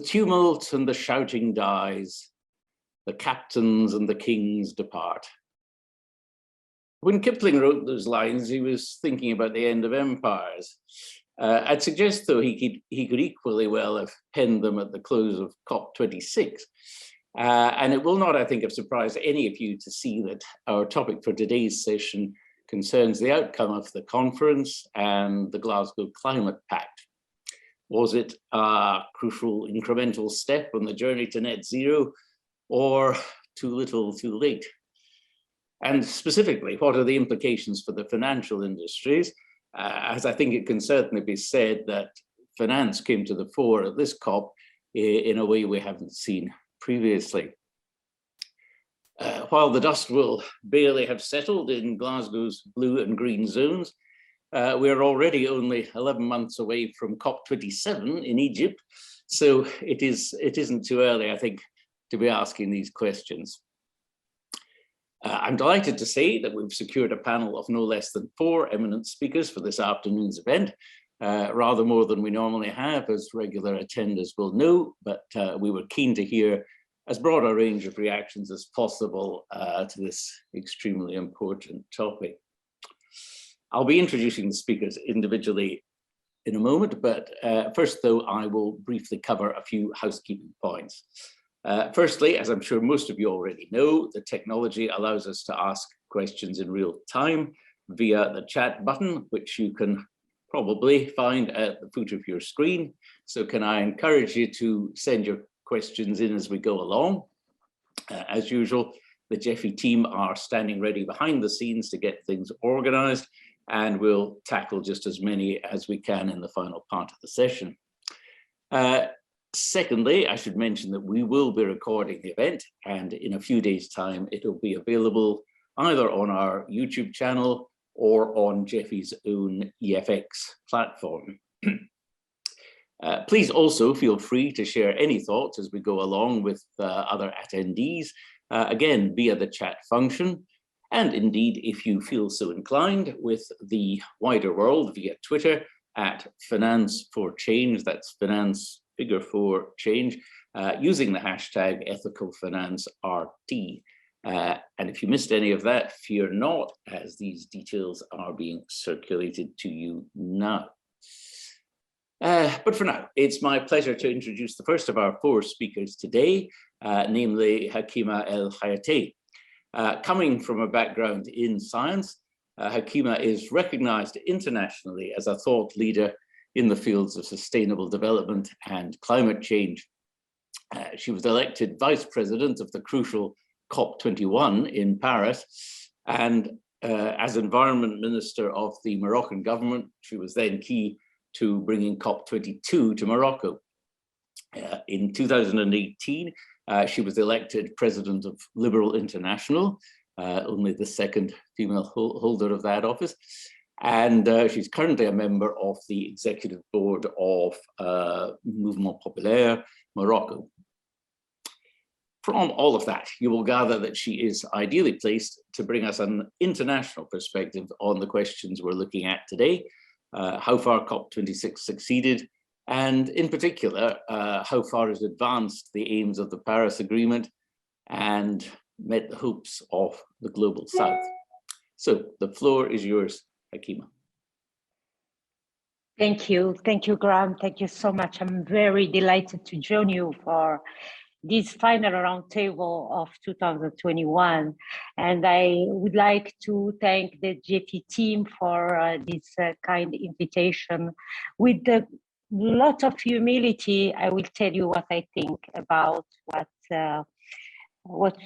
tumult and the shouting dies, the captains and the kings depart. When Kipling wrote those lines, he was thinking about the end of empires. I'd suggest, though, he could equally well have penned them at the close of COP26. And it will not, I think, have surprised any of you to see that our topic for today's session concerns the outcome of the conference and the Glasgow Climate Pact. Was it a crucial incremental step on the journey to net zero, or too little, too late? And specifically, what are the implications for the financial industries? As I think it can certainly be said that finance came to the fore at this COP in a way we haven't seen previously. While the dust will barely have settled in Glasgow's blue and green zones, we're already only 11 months away from COP27 in Egypt, so it isn't too early, I think, to be asking these questions. I'm delighted to say that we've secured a panel of no less than 4 eminent speakers for this afternoon's event, rather more than we normally have, as regular attenders will know, but we were keen to hear as broad a range of reactions as possible to this extremely important topic. I'll be introducing the speakers individually in a moment, but first, though, I will briefly cover a few housekeeping points. Firstly, as I'm sure most of you already know, the technology allows us to ask questions in real time via the chat button, which you can probably find at the foot of your screen. So can I encourage you to send your questions in as we go along? As usual, the Jeffy team are standing ready behind the scenes to get things organized, and we'll tackle just as many as we can in the final part of the session. Secondly, I should mention that we will be recording the event, and in a few days' time, it'll be available either on our YouTube channel or on Jeffy's own EFX platform. Please also feel free to share any thoughts as we go along with other attendees, again, via the chat function, and indeed, if you feel so inclined, with the wider world via Twitter at Finance for Change, that's Finance figure 4 change, using the hashtag ethicalfinanceRT. And if you missed any of that, fear not, as these details are being circulated to you now. But for now, it's my pleasure to introduce the first of our 4 speakers today, namely Hakima El-Hayaty. Coming from a background in science, Hakima is recognized internationally as a thought leader in the fields of sustainable development and climate change. She was elected vice president of the crucial COP21 in Paris, and as environment minister of the Moroccan government, she was then key to bringing COP22 to Morocco. In 2018, she was elected president of Liberal International, only the 2nd female holder of that office. And she's currently a member of the executive board of Mouvement Populaire Morocco. From all of that, you will gather that she is ideally placed to bring us an international perspective on the questions we're looking at today, how far COP26 succeeded, and in particular, how far it advanced the aims of the Paris Agreement and met the hopes of the global South. So the floor is yours, Hakima. Thank you, Graham. Thank you so much. I'm very delighted to join you for this final roundtable of 2021. And I would like to thank the GFE team for this kind invitation. With a lot of humility, I will tell you what I think about what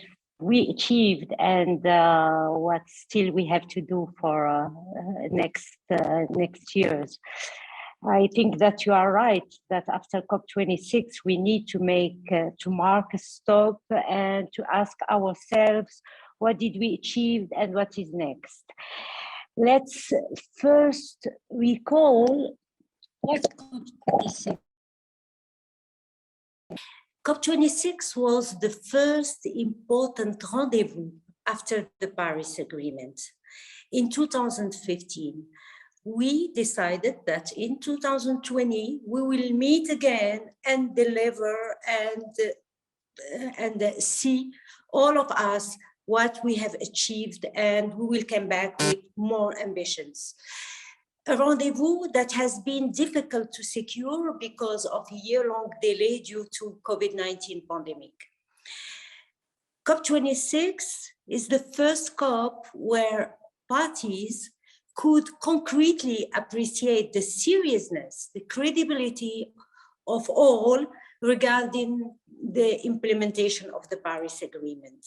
we achieved and what still we have to do for next years. I think that you are right, that after COP26, we need to mark a stop and to ask ourselves, what did we achieve and what is next? Let's first recall what COP26. COP26 was the first important rendezvous after the Paris Agreement. In 2015, we decided that in 2020, we will meet again and deliver and see all of us what we have achieved, and we will come back with more ambitions. A rendezvous that has been difficult to secure because of a year-long delay due to COVID-19 pandemic. COP26 is the first COP where parties could concretely appreciate the seriousness, the credibility of all regarding the implementation of the Paris Agreement.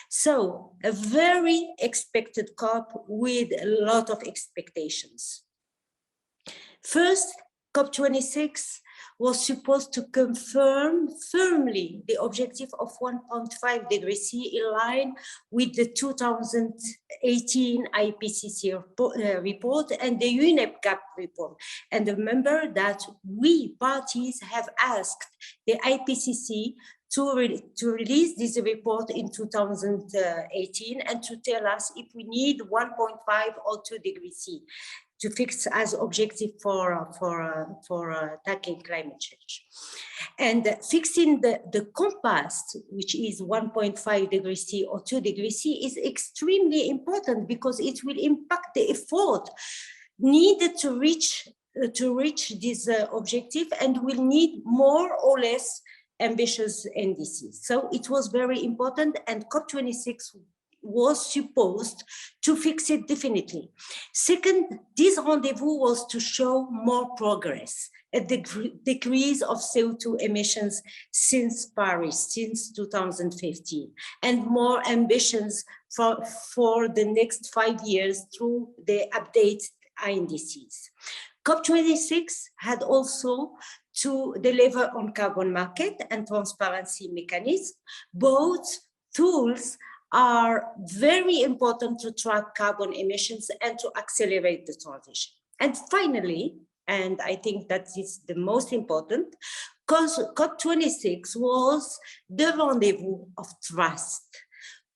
So a very expected COP with a lot of expectations. First, COP26 was supposed to confirm firmly the objective of 1.5 degrees C in line with the 2018 IPCC report and the UNEP report. And remember that we parties have asked the IPCC to release this report in 2018 and to tell us if we need 1.5 or 2 degrees C to fix as objective for tackling climate change. And fixing the compass, which is 1.5 degrees C or 2 degrees C, is extremely important because it will impact the effort needed to reach this objective, and will need more or less ambitious NDCs. So it was very important, and COP26 was supposed to fix it definitely. Second, this rendezvous was to show more progress, a decrease of CO2 emissions since Paris, since 2015, and more ambitions for the next 5 years through the updated INDCs. COP26 had also to deliver on carbon market and transparency mechanism. Both tools are very important to track carbon emissions and to accelerate the transition. And finally, and I think that is the most important, because COP26 was the rendezvous of trust,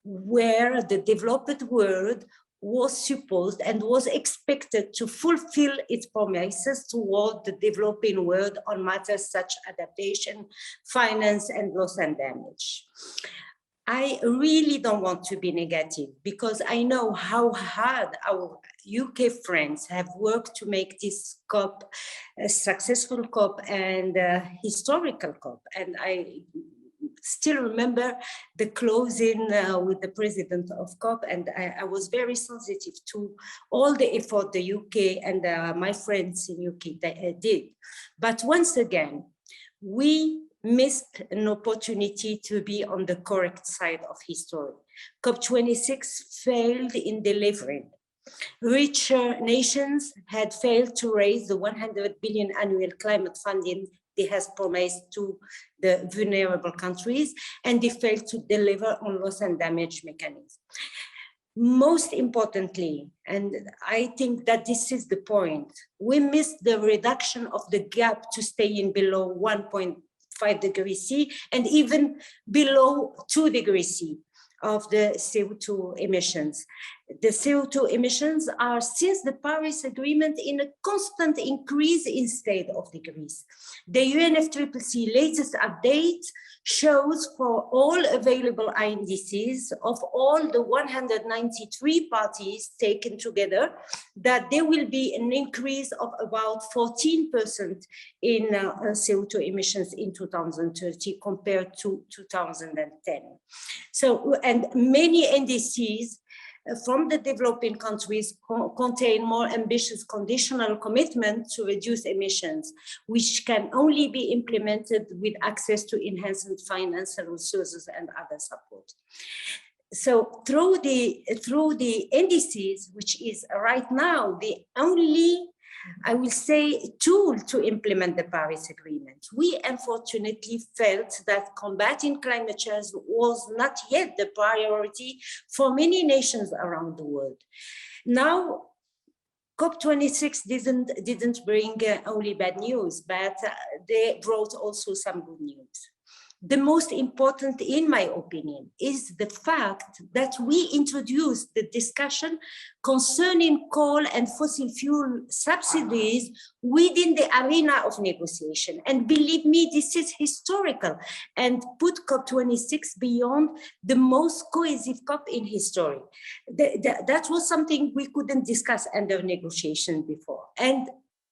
where the developed world was supposed and was expected to fulfill its promises toward the developing world on matters such as adaptation, finance, and loss and damage. I really don't want to be negative because I know how hard our UK friends have worked to make this COP a successful COP and a historical COP. And I still remember the closing with the president of COP, and I was very sensitive to all the effort the UK and my friends in UK did. But once again, we missed an opportunity to be on the correct side of history. COP26 failed in delivering. Richer nations had failed to raise the 100 billion annual climate funding they has promised to the vulnerable countries, and they failed to deliver on loss and damage mechanism. Most importantly, and I think that this is the point, we missed the reduction of the gap to stay in below 1.5 degrees C and even below 2 degrees C of the CO2 emissions. The CO2 emissions are, since the Paris Agreement, in a constant increase instead of decrease. The UNFCCC latest update shows for all available INDCs of all the 193 parties taken together, that there will be an increase of about 14% in CO2 emissions in 2030 compared to 2010. So, and many NDCs from the developing countries contain more ambitious conditional commitment to reduce emissions, which can only be implemented with access to enhanced financial resources and other support. So through the NDCs, which is right now the only, I will say, tool to implement the Paris Agreement, we unfortunately felt that combating climate change was not yet the priority for many nations around the world. Now, COP26 didn't bring only bad news, but they brought also some good news. the most important, in my opinion, is the fact that we introduced the discussion concerning coal and fossil fuel subsidies within the arena of negotiation. And believe me, this is historical and put COP26 beyond the most cohesive COP in history. That was something we couldn't discuss under negotiation before. And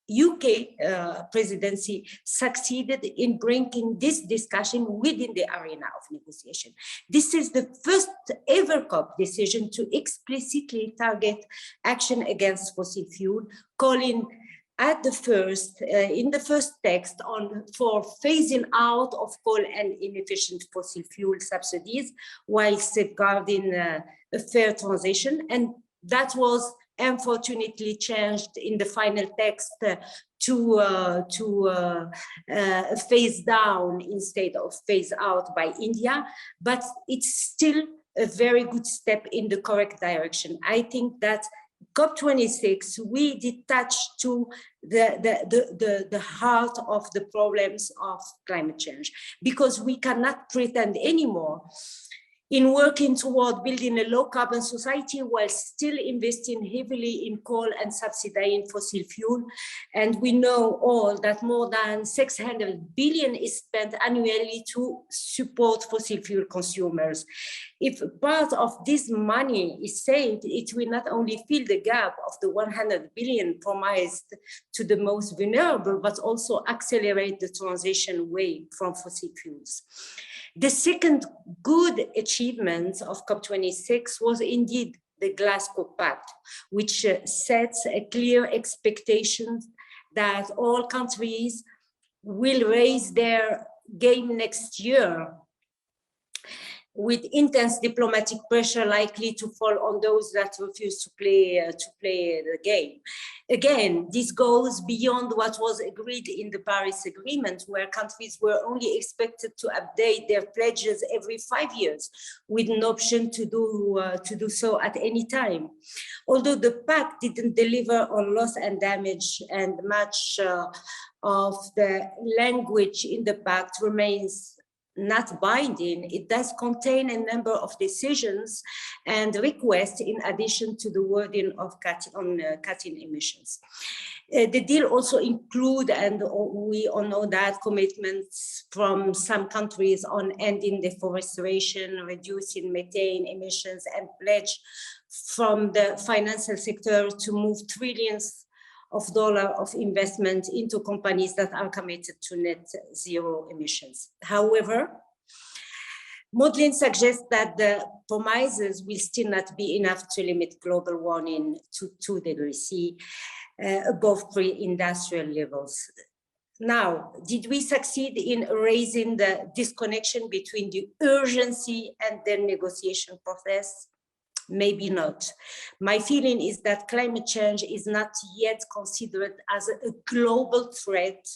UK presidency succeeded in bringing this discussion within the arena of negotiation. This is the first ever COP decision to explicitly target action against fossil fuel, calling at the first, in the first text for phasing out of coal and inefficient fossil fuel subsidies while safeguarding a fair transition. And that was unfortunately changed in the final text to phase down instead of phase out by India, but it's still a very good step in the correct direction. I think that COP26, we detach to the heart of the problems of climate change, because we cannot pretend anymore in working toward building a low-carbon society while still investing heavily in coal and subsidizing fossil fuel. And we know all that more than 600 billion is spent annually to support fossil fuel consumers. If part of this money is saved, it will not only fill the gap of the 100 billion promised to the most vulnerable, but also accelerate the transition away from fossil fuels. The second good achievement of COP26 was indeed the Glasgow Pact, which sets a clear expectation that all countries will raise their game next year, with intense diplomatic pressure likely to fall on those that refuse to play the game. Again, this goes beyond what was agreed in the Paris Agreement, where countries were only expected to update their pledges every 5 years, with an option to do so at any time. Although the Pact didn't deliver on loss and damage, and much of the language in the Pact remains not binding, it does contain a number of decisions and requests in addition to the wording of cutting emissions. The deal also includes, and we all know that, commitments from some countries on ending deforestation, reducing methane emissions, and pledge from the financial sector to move trillions of dollars of investment into companies that are committed to net zero emissions. However, modeling suggests that the promises will still not be enough to limit global warming to 2 degrees C above pre-industrial levels. Now, did we succeed in erasing the disconnection between the urgency and the negotiation process? Maybe not. My feeling is that climate change is not yet considered as a global threat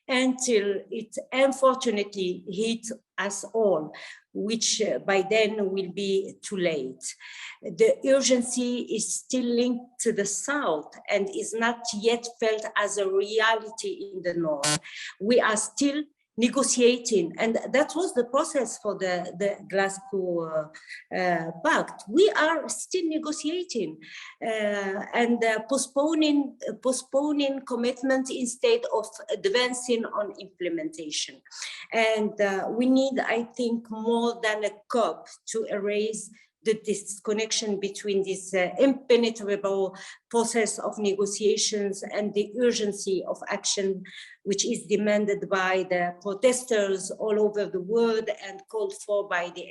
until it unfortunately hits us all, which by then will be too late. The urgency is still linked to the South and is not yet felt as a reality in the North. We are still negotiating, and that was the process for the Glasgow Pact. We are still negotiating and postponing commitment instead of advancing on implementation. And we need, I think, more than a COP to erase the disconnection between this impenetrable process of negotiations and the urgency of action, which is demanded by the protesters all over the world and called for by the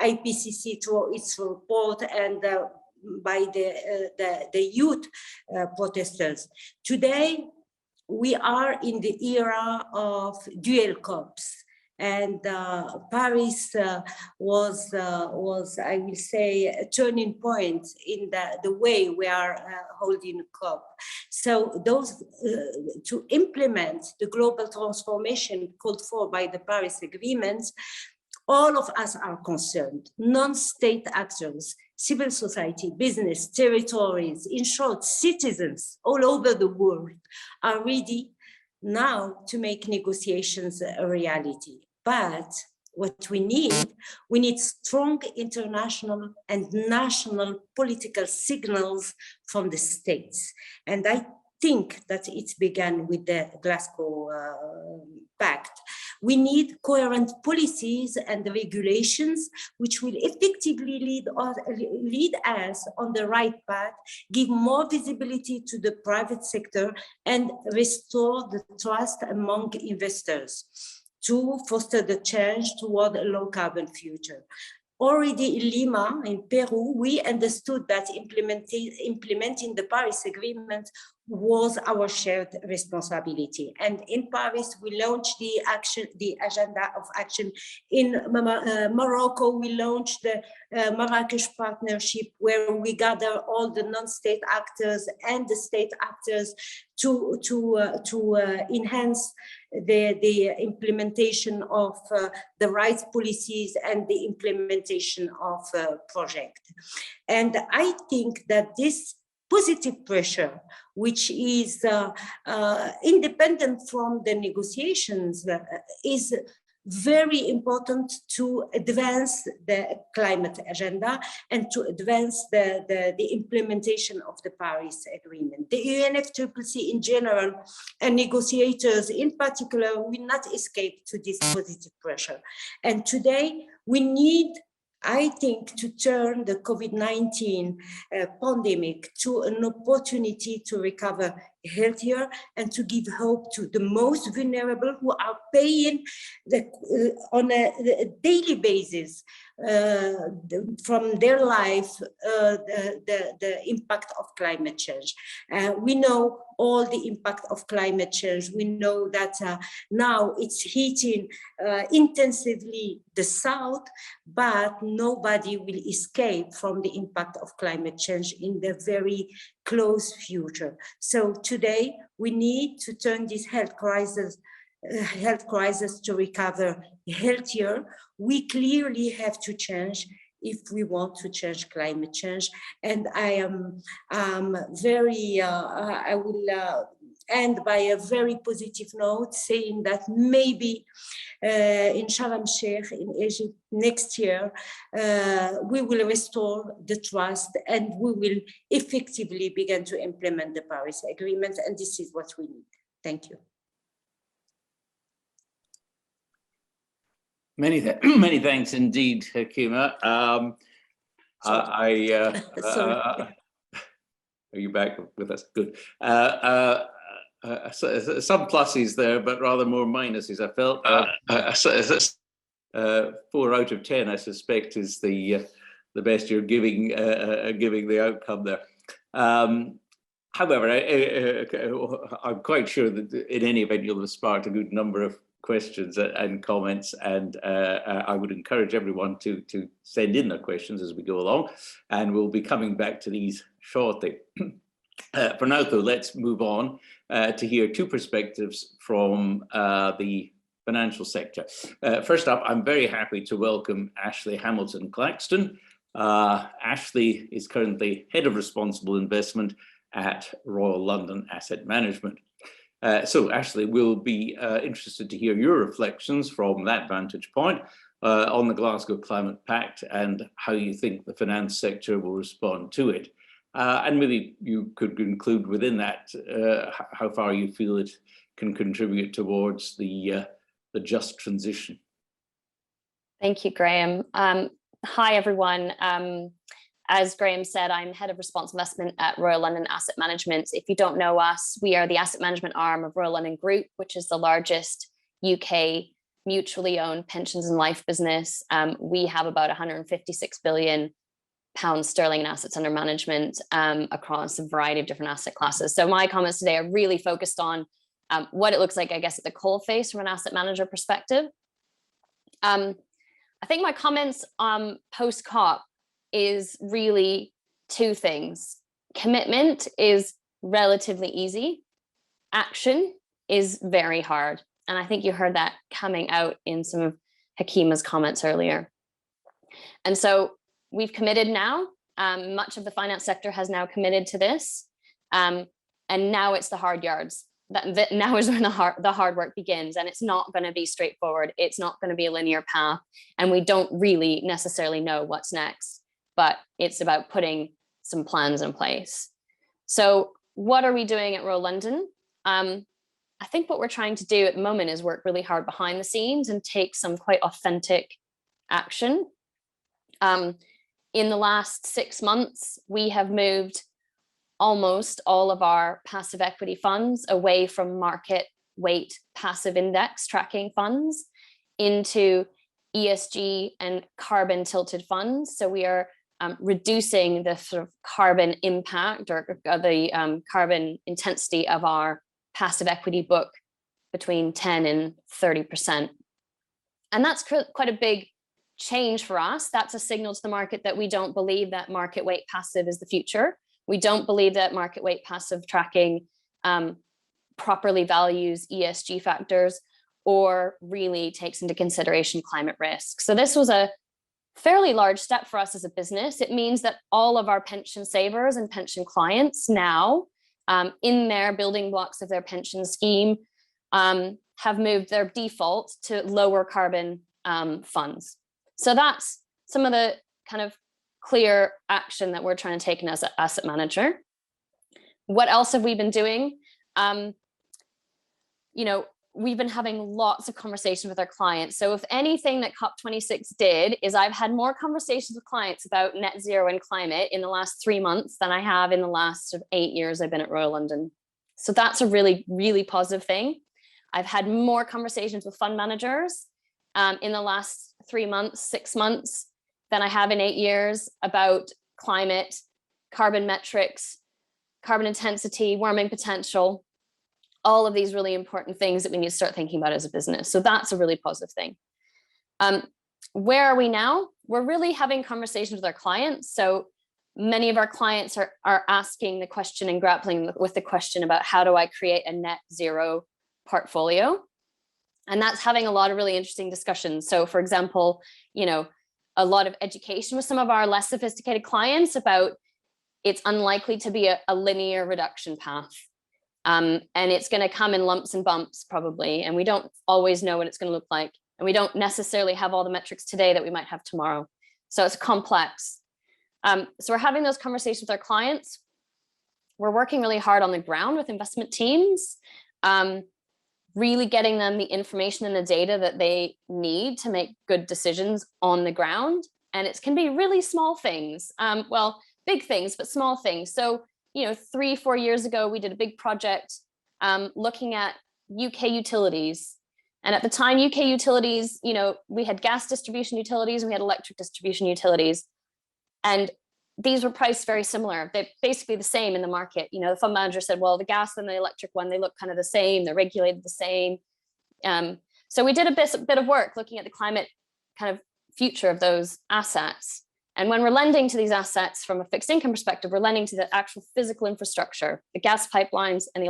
IPCC through its report, and by the youth protesters. Today, we are in the era of dual COPs. And Paris was, I will say, a turning point in the way we are holding COP. So those to implement the global transformation called for by the Paris Agreement, all of us are concerned, non-state actors, civil society, business, territories, in short, citizens all over the world are ready now to make negotiations a reality. But what we need strong international and national political signals from the states. And I think that it began with the Glasgow Pact. We need coherent policies and regulations which will effectively lead us on the right path, give more visibility to the private sector, and restore the trust among investors to foster the change toward a low carbon future. Already in Lima, in Peru, we understood that implementing the Paris Agreement was our shared responsibility. And in Paris, we launched the agenda of action. In Morocco, we launched the Marrakesh Partnership, where we gather all the non-state actors and the state actors to enhance the implementation of the right policies and the implementation of project. And I think that this positive pressure, which is independent from the negotiations, is very important to advance the climate agenda and to advance the implementation of the Paris Agreement. The UNFCCC in general and negotiators in particular will not escape to this positive pressure. And today we need, I think, to turn the COVID-19 pandemic to an opportunity to recover healthier and to give hope to the most vulnerable who are paying on a daily basis from their life the impact of climate change. We know all the impact of climate change. We know that now it's heating intensively the south, but nobody will escape from the impact of climate change in the very close future. So today we need to turn this health crisis to recover healthier. We clearly have to change if we want to change climate change. And I am very, I will end by a very positive note, saying that maybe in Sharm El-Shaikh in Egypt next year, we will restore the trust and we will effectively begin to implement the Paris Agreement. And this is what we need. Thank you. Many thanks indeed, Hakima. Are you back with us? Good. Some pluses there, but rather more minuses, I felt. 4 out of 10, I suspect, is the best you're giving the outcome there. However, I'm quite sure that in any event you'll have sparked a good number of questions and comments, and I would encourage everyone to send in their questions as we go along, and we'll be coming back to these shortly. For now, though, let's move on to hear 2 perspectives from the financial sector. First up, I'm very happy to welcome Ashley Hamilton Claxton. Ashley is currently Head of Responsible Investment at Royal London Asset Management. So Ashley, we'll be interested to hear your reflections from that vantage point on the Glasgow Climate Pact and how you think the finance sector will respond to it. And maybe you could conclude within that how far you feel it can contribute towards the just transition. Thank you, Graham. Hi, everyone. As Graham said, I'm Head of Responsible Investment at Royal London Asset Management. If you don't know us, we are the asset management arm of Royal London Group, which is the largest UK mutually owned pensions and life business. We have about 156 billion pounds sterling in assets under management across a variety of different asset classes. So my comments today are really focused on what it looks like, I guess, at the coalface from an asset manager perspective. I think my comments post-COP is really 2 things. Commitment is relatively easy. Action is very hard. And I think you heard that coming out in some of Hakima's comments earlier. And so we've committed now. Much of the finance sector has now committed to this. And now it's the hard yards. that now is when the hard work begins, and it's not going to be straightforward. It's not going to be a linear path, and we don't really necessarily know what's next, but it's about putting some plans in place. So what are we doing at Royal London? I think what we're trying to do at the moment is work really hard behind the scenes and take some quite authentic action. In the last 6 months, we have moved almost all of our passive equity funds away from market weight passive index tracking funds into ESG and carbon tilted funds. So we are reducing the sort of carbon impact or the carbon intensity of our passive equity book between 10 and 30%. And that's quite a big change for us. That's a signal to the market that we don't believe that market weight passive is the future. We don't believe that market weight passive tracking properly values ESG factors or really takes into consideration climate risk. So this was a fairly large step for us as a business. It means that all of our pension savers and pension clients now in their building blocks of their pension scheme have moved their default to lower carbon funds. So that's some of the kind of clear action that we're trying to take as an asset manager. What else have we been doing? We've been having lots of conversations with our clients. So if anything that COP26 did is I've had more conversations with clients about net zero and climate in the last 3 months than I have in the last 8 years I've been at Royal London. So that's a really, really positive thing. I've had more conversations with fund managers in the last 3 months, 6 months than I have in 8 years about climate, carbon metrics, carbon intensity, warming potential, all of these really important things that we need to start thinking about as a business. So that's a really positive thing. Where are we now? We're really having conversations with our clients. So many of our clients are asking the question and grappling with the question about how do I create a net zero portfolio? And that's having a lot of really interesting discussions. So for example, a lot of education with some of our less sophisticated clients about it's unlikely to be a linear reduction path. And it's going to come in lumps and bumps probably. And we don't always know what it's going to look like. And we don't necessarily have all the metrics today that we might have tomorrow. So it's complex. So we're having those conversations with our clients. We're working really hard on the ground with investment teams, really getting them the information and the data that they need to make good decisions on the ground. And it can be really small things, big things, but small things. So, 3-4 years ago, we did a big project looking at UK utilities. And at the time, UK utilities, we had gas distribution utilities and we had electric distribution utilities. And these were priced very similar. They're basically the same in the market. The fund manager said, well, the gas and the electric one, they look kind of the same. They're regulated the same. So we did a bit of work looking at the climate kind of future of those assets. And when we're lending to these assets from a fixed income perspective, we're lending to the actual physical infrastructure, the gas pipelines and the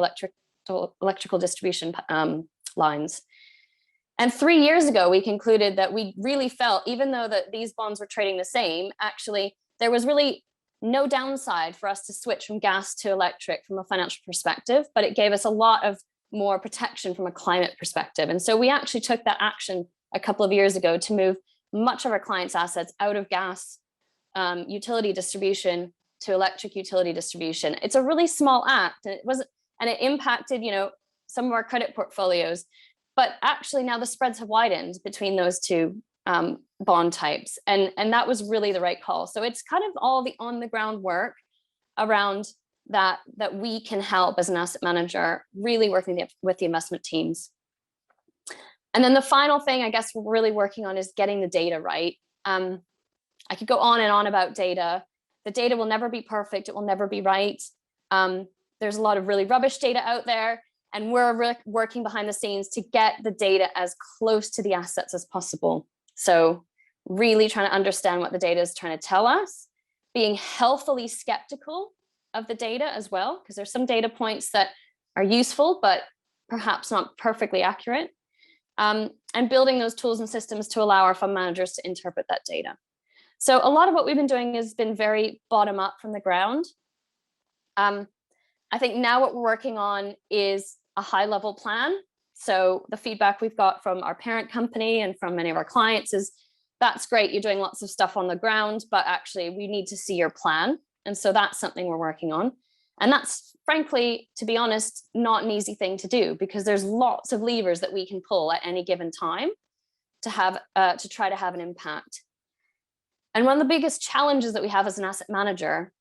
electrical distribution lines. And 3 years ago, we concluded that we really felt, even though that these bonds were trading the same, actually, there was really no downside for us to switch from gas to electric from a financial perspective, but it gave us a lot of more protection from a climate perspective. And so we actually took that action a couple of years ago to move much of our clients' assets out of gas utility distribution to electric utility distribution. It's a really small act, and it impacted, some of our credit portfolios, but actually now the spreads have widened between those two bond types, and that was really the right call. So it's kind of all the on the ground work around that we can help as an asset manager, really working with the investment teams. And then the final thing I guess we're really working on is getting the data right. I could go on and on about data. The data will never be perfect. It will never be right. There's a lot of really rubbish data out there, and we're working behind the scenes to get the data as close to the assets as possible. So really trying to understand what the data is trying to tell us, being healthily skeptical of the data as well, because there's some data points that are useful, but perhaps not perfectly accurate, and building those tools and systems to allow our fund managers to interpret that data. So a lot of what we've been doing has been very bottom up from the ground. I think now what we're working on is a high-level plan. So the feedback we've got from our parent company and from many of our clients is, that's great, you're doing lots of stuff on the ground, but actually we need to see your plan. And so that's something we're working on. And that's, frankly, to be honest, not an easy thing to do, because there's lots of levers that we can pull at any given time to have to try to have an impact. And one of the biggest challenges that we have as an asset manager,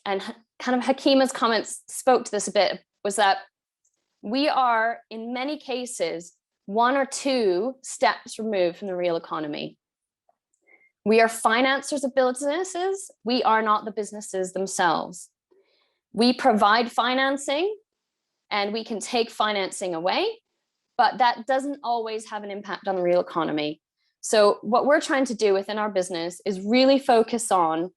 and kind of Hakima's comments spoke to this a bit, was that we are, in many cases, 1 or 2 steps removed from the real economy. We are financiers of businesses. We are not the businesses themselves. We provide financing and we can take financing away, but that doesn't always have an impact on the real economy. So what we're trying to do within our business is really focus on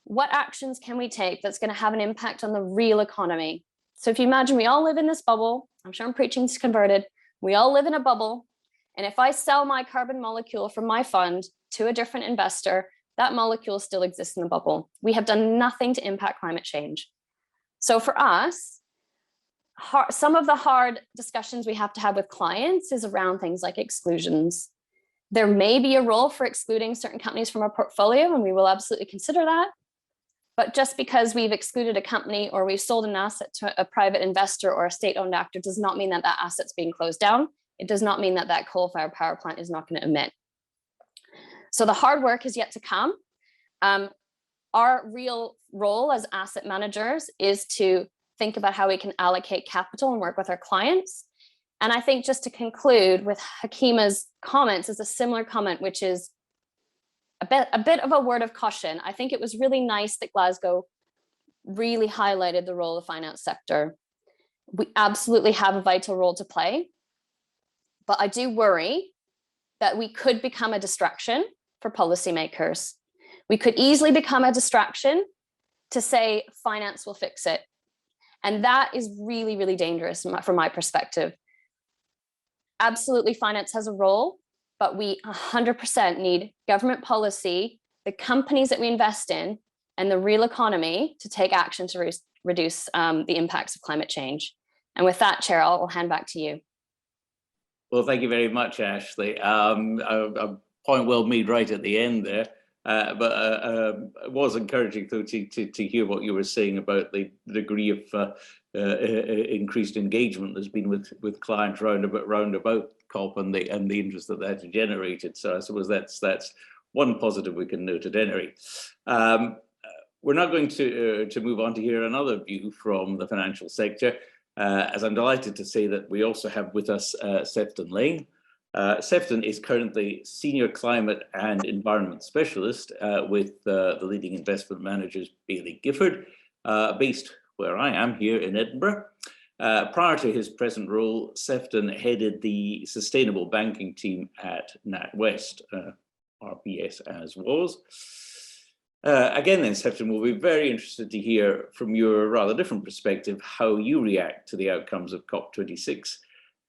what actions can we take that's going to have an impact on the real economy. So if you imagine we all live in this bubble, I'm sure I'm preaching to converted, we all live in a bubble. And if I sell my carbon molecule from my fund to a different investor, that molecule still exists in the bubble. We have done nothing to impact climate change. So for us, some of the hard discussions we have to have with clients is around things like exclusions. There may be a role for excluding certain companies from our portfolio, and we will absolutely consider that. But just because we've excluded a company or we've sold an asset to a private investor or a state-owned actor does not mean that that asset's being closed down. It does not mean that that coal-fired power plant is not going to emit. So the hard work is yet to come. Our real role as asset managers is to think about how we can allocate capital and work with our clients. And I think, just to conclude with Hakima's comments, is a similar comment, which is a bit of a word of caution. I think it was really nice that Glasgow really highlighted the role of the finance sector. We absolutely have a vital role to play, but I do worry that we could become a distraction for policymakers. We could easily become a distraction to say finance will fix it. And that is really, really dangerous from my perspective. Absolutely, finance has a role, but we 100% need government policy, the companies that we invest in, and the real economy to take action to reduce the impacts of climate change. And with that, Chair, I'll hand back to you. Well, thank you very much, Ashley. A point well made right at the end there. But it was encouraging, though, to hear what you were saying about the degree of increased engagement there's been with clients round about COP and the interest that that's generated. So I suppose that's one positive we can note at any rate. We're now going to move on to hear another view from the financial sector, as I'm delighted to say that we also have with us Sefton Laing. Sefton is currently Senior Climate and Environment Specialist with the leading investment managers Baillie Gifford, based where I am here in Edinburgh. Prior to his present role, Sefton headed the sustainable banking team at NatWest, RBS as was. Again then, Sefton, we'll be very interested to hear from your rather different perspective how you react to the outcomes of COP26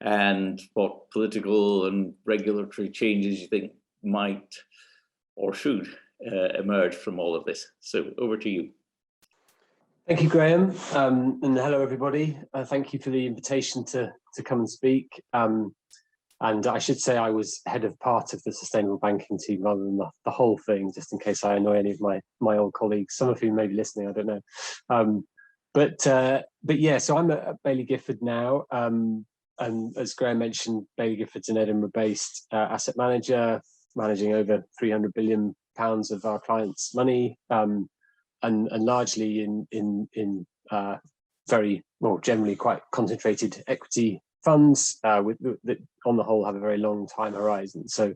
and what political and regulatory changes you think might or should emerge from all of this. So over to you. Thank you, Graham, and hello everybody. Thank you for the invitation to come and speak. And I should say I was head of part of the sustainable banking team rather than the whole thing, just in case I annoy any of my old colleagues, some of whom may be listening, I don't know. But yeah, so I'm at Baillie Gifford now. And as Graham mentioned, Baillie Gifford's an Edinburgh-based asset manager, managing over £300 billion of our clients' money, and largely in very, well, generally quite concentrated equity funds that on the whole have a very long time horizon. So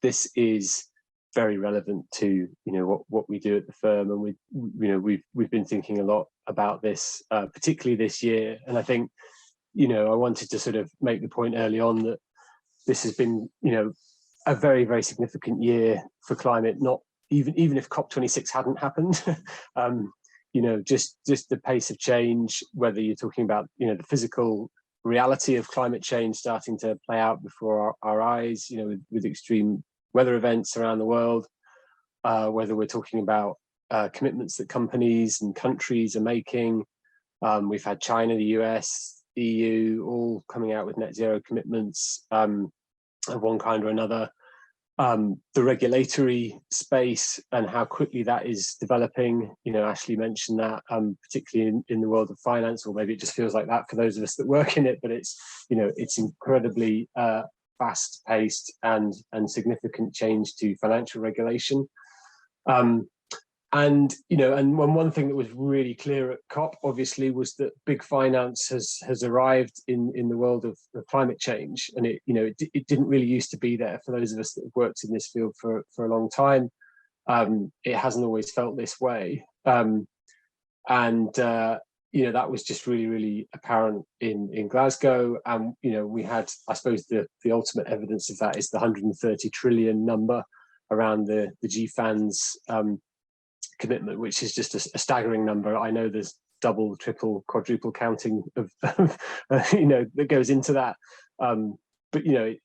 this is very relevant to what we do at the firm, and we've been thinking a lot about this, particularly this year. And I think I wanted to sort of make the point early on that this has been a very, very significant year for climate. Not even if COP26 hadn't happened, just the pace of change, whether you're talking about the physical reality of climate change starting to play out before our eyes, with extreme weather events around the world, whether we're talking about commitments that companies and countries are making. We've had China, the US, EU, all coming out with net zero commitments of one kind or another. The regulatory space and how quickly that is developing. You know, Ashley mentioned that, particularly in the world of finance, or maybe it just feels like that for those of us that work in it, but it's, you know, it's incredibly fast paced and significant change to financial regulation. And, you know, and one thing that was really clear at COP, obviously, was that big finance has arrived in the world of climate change. And it, you know, it didn't really used to be there for those of us that have worked in this field for a long time. It hasn't always felt this way. You know, that was just really, really apparent in Glasgow. You know, we had, I suppose, the ultimate evidence of that is the 130 trillion number around the GFAN's commitment, which is just a staggering number. I know there's double, triple, quadruple counting of you know, that goes into that. But you know,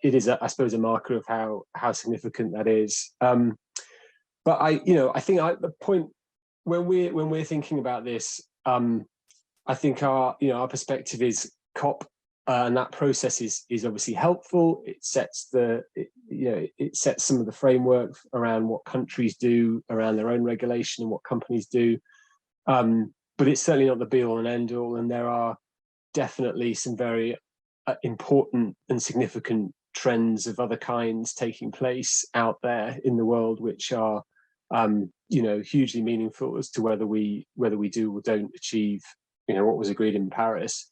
it is, I suppose, a marker of how significant that is. But you know, I think the point when we're thinking about this, I think our perspective is COP. And that process is obviously helpful. It sets it sets some of the framework around what countries do around their own regulation and what companies do. But it's certainly not the be all and end all. And there are definitely some very important and significant trends of other kinds taking place out there in the world, which are, you know, hugely meaningful as to whether we do or don't achieve, you know, what was agreed in Paris.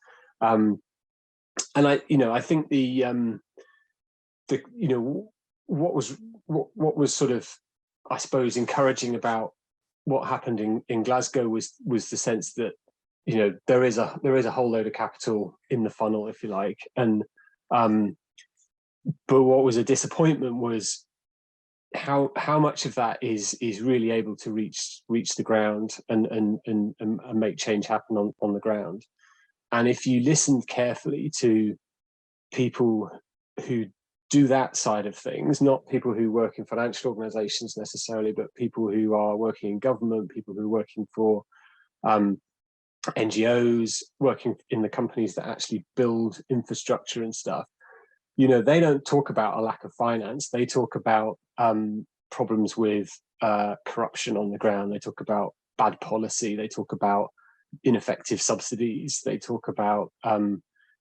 And I think the you know, what was sort of, I suppose, encouraging about what happened in Glasgow was the sense that, you know, there is a whole load of capital in the funnel, if you like, and but what was a disappointment was how much of that is really able to reach the ground and make change happen on the ground. And if you listened carefully to people who do that side of things, not people who work in financial organizations necessarily, but people who are working in government, people who are working for NGOs, working in the companies that actually build infrastructure and stuff, you know, they don't talk about a lack of finance. They talk about problems with corruption on the ground. They talk about bad policy. They talk about ineffective subsidies. They talk about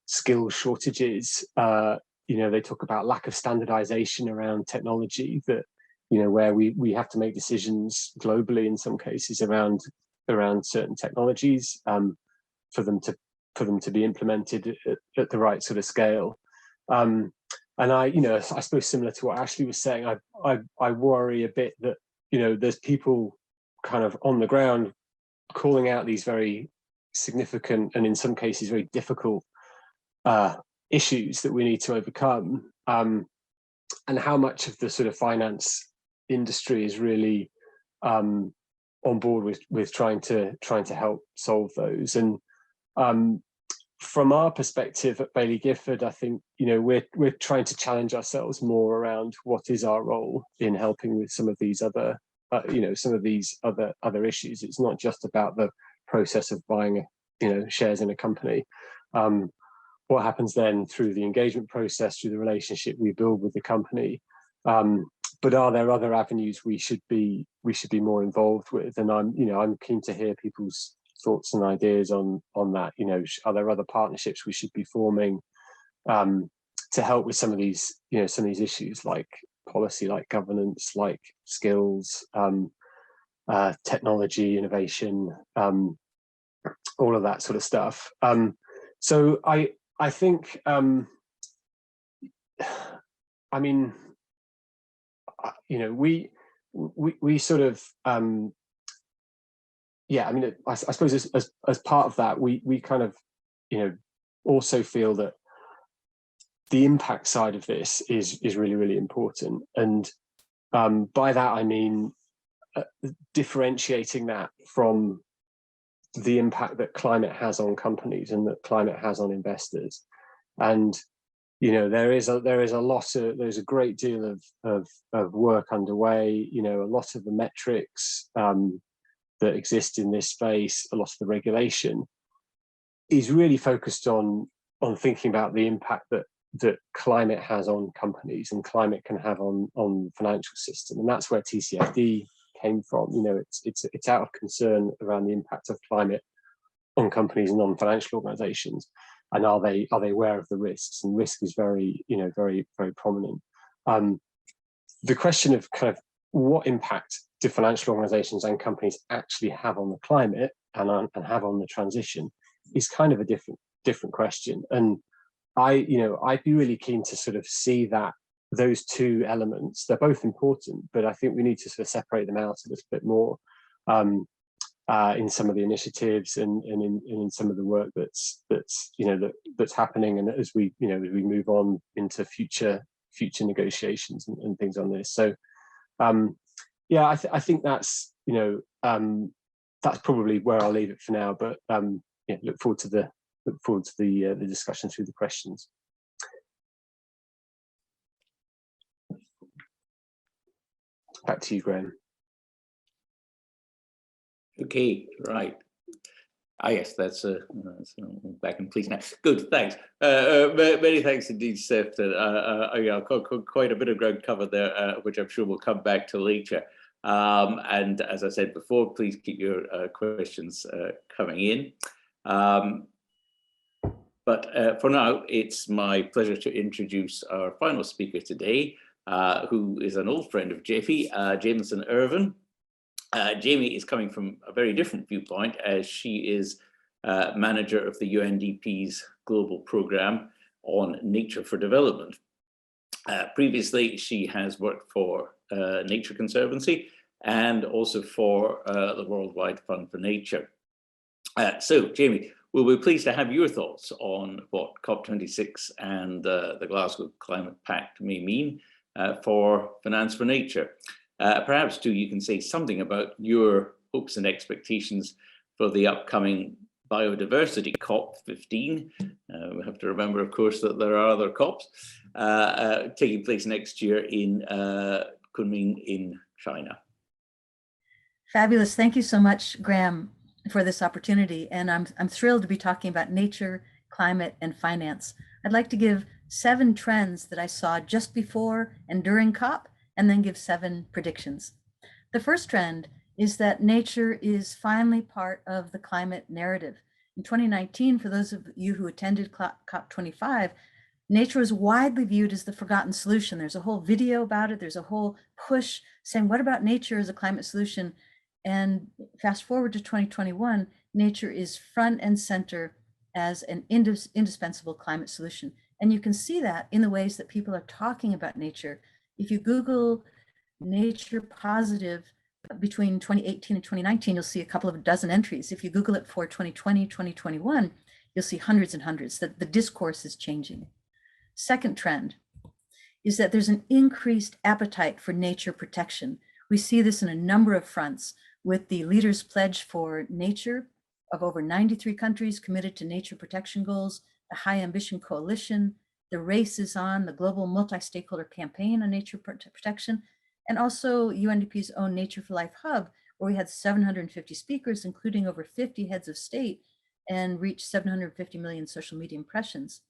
skill shortages. You know, they talk about lack of standardization around technology, that, you know, where we have to make decisions globally in some cases around certain technologies for them to be implemented at the right sort of scale. And you know, I suppose similar to what Ashley was saying, I worry a bit that, you know, there's people kind of on the ground calling out these very significant and in some cases very difficult issues that we need to overcome, and how much of the sort of finance industry is really on board with trying to help solve those. And from our perspective at Baillie Gifford, I think, you know, we're trying to challenge ourselves more around what is our role in helping with some of these other you know, some of these other issues. It's not just about the process of buying, you know, shares in a company. What happens then through the engagement process, through the relationship we build with the company, but are there other avenues we should be more involved with? And I'm keen to hear people's thoughts and ideas on that. You know, are there other partnerships we should be forming to help with some of these, you know, some of these issues, like policy, like governance, like skills, technology, innovation, all of that sort of stuff. So I think, I mean, you know, we sort of, yeah, I mean, I suppose as part of that, we kind of, you know, also feel that the impact side of this is really, really important. And by that, I mean, differentiating that from the impact that climate has on companies and that climate has on investors. And, you know, there's a great deal of work underway. You know, a lot of the metrics that exist in this space, a lot of the regulation is really focused on thinking about the impact that climate has on companies and climate can have on the financial system, and that's where TCFD came from. You know, it's out of concern around the impact of climate on companies and on financial organizations, and are they aware of the risks? And risk is very, you know, very prominent. The question of kind of what impact do financial organizations and companies actually have on the climate and have on the transition is kind of a different question. And I'd be really keen to sort of see that those two elements, they're both important, but I think we need to sort of separate them out a little bit more in some of the initiatives and in some of the work that's happening, and as we move on into future negotiations and things on this. So yeah, I think that's that's probably where I'll leave it for now. But yeah, look forward to the discussion through the questions. Back to you, Graham. Okay, right. Ah, yes, that's back in place now. Good, thanks. Many thanks indeed, Sefton. Yeah, quite a bit of ground covered there, which I'm sure we'll come back to later. And as I said before, please keep your questions coming in. But for now, it's my pleasure to introduce our final speaker today, who is an old friend of Jeffy, Jamison Ervin. Jamie is coming from a very different viewpoint, as she is manager of the UNDP's global program on nature for development. Previously, she has worked for Nature Conservancy and also for the Worldwide Fund for Nature. So, Jamie, we'll be pleased to have your thoughts on what COP26 and the Glasgow Climate Pact may mean for finance for nature. Perhaps, too, you can say something about your hopes and expectations for the upcoming biodiversity COP15. We have to remember, of course, that there are other COPs taking place next year in Kunming in China. Fabulous. Thank you so much, Graham, for this opportunity. And I'm thrilled to be talking about nature, climate, and finance. I'd like to give 7 trends that I saw just before and during COP, and then give 7 predictions. The first trend is that nature is finally part of the climate narrative. In 2019, for those of you who attended COP25, nature was widely viewed as the forgotten solution. There's a whole video about it. There's a whole push saying, what about nature as a climate solution? And fast forward to 2021, nature is front and center as an indispensable climate solution. And you can see that in the ways that people are talking about nature. If you Google nature positive between 2018 and 2019, you'll see a couple of dozen entries. If you Google it for 2020, 2021, you'll see hundreds and hundreds. That the discourse is changing. Second trend is that there's an increased appetite for nature protection. We see this in a number of fronts, with the Leaders' Pledge for Nature of over 93 countries committed to nature protection goals, the High Ambition Coalition, the Race is On, the Global Multi-Stakeholder Campaign on Nature Protection, and also UNDP's own Nature for Life Hub, where we had 750 speakers, including over 50 heads of state, and reached 750 million social media impressions.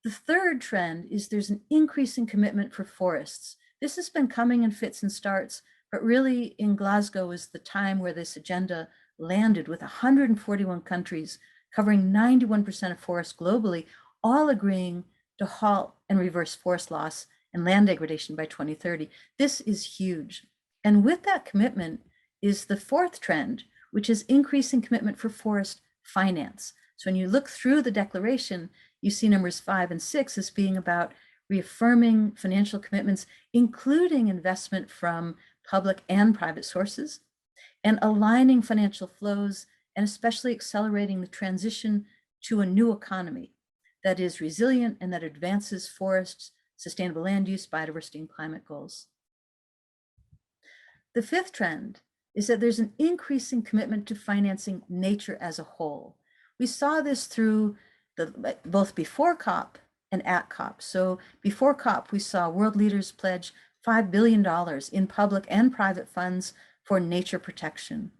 The third trend is there's an increasing commitment for forests. This has been coming in fits and starts, but really in Glasgow is the time where this agenda landed, with 141 countries covering 91% of forests globally, all agreeing to halt and reverse forest loss and land degradation by 2030. This is huge. And with that commitment is the fourth trend, which is increasing commitment for forest finance. So when you look through the declaration, you see numbers 5 and 6 as being about reaffirming financial commitments, including investment from public and private sources, and aligning financial flows, and especially accelerating the transition to a new economy that is resilient and that advances forests, sustainable land use, biodiversity, and climate goals. The fifth trend is that there's an increasing commitment to financing nature as a whole. We saw this through both before COP and at COP. So before COP, we saw world leaders pledge $5 billion in public and private funds for nature protection.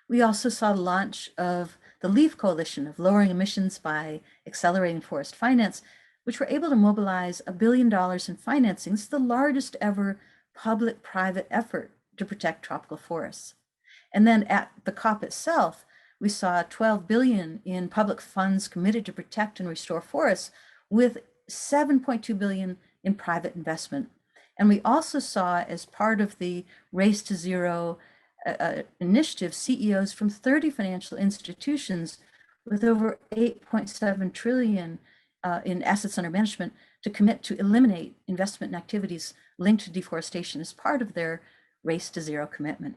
We also saw the launch of the LEAF coalition of lowering emissions by accelerating forest finance, which were able to mobilize $1 billion in financing. It's the largest ever public-private effort to protect tropical forests. And then at the COP itself, we saw 12 billion in public funds committed to protect and restore forests, with 7.2 billion in private investment. And we also saw, as part of the Race to Zero initiative, CEOs from 30 financial institutions with over 8.7 trillion in assets under management to commit to eliminate investment in activities linked to deforestation as part of their Race to Zero commitment.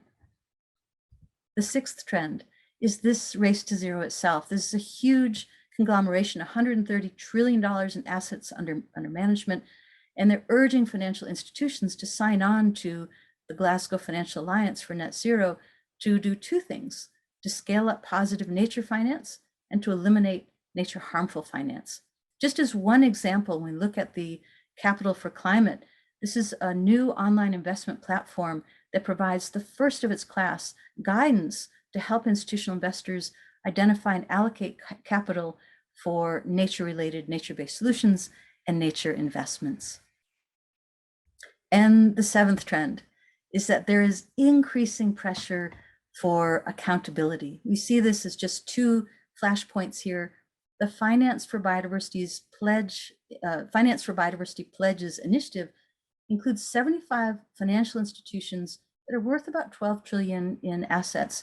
The sixth trend is this Race to Zero itself. This is a huge conglomeration, $130 trillion in assets under management, and they're urging financial institutions to sign on to the Glasgow Financial Alliance for Net Zero to do two things: to scale up positive nature finance and to eliminate nature harmful finance. Just as one example, when we look at the Capital for Climate, this is a new online investment platform that provides the first of its class guidance to help institutional investors identify and allocate capital for nature-related, nature-based solutions and nature investments. And the seventh trend is that there is increasing pressure for accountability. We see this as just two flashpoints here. The Finance for Biodiversity's pledge, Finance for Biodiversity Pledges initiative includes 75 financial institutions that are worth about 12 trillion in assets,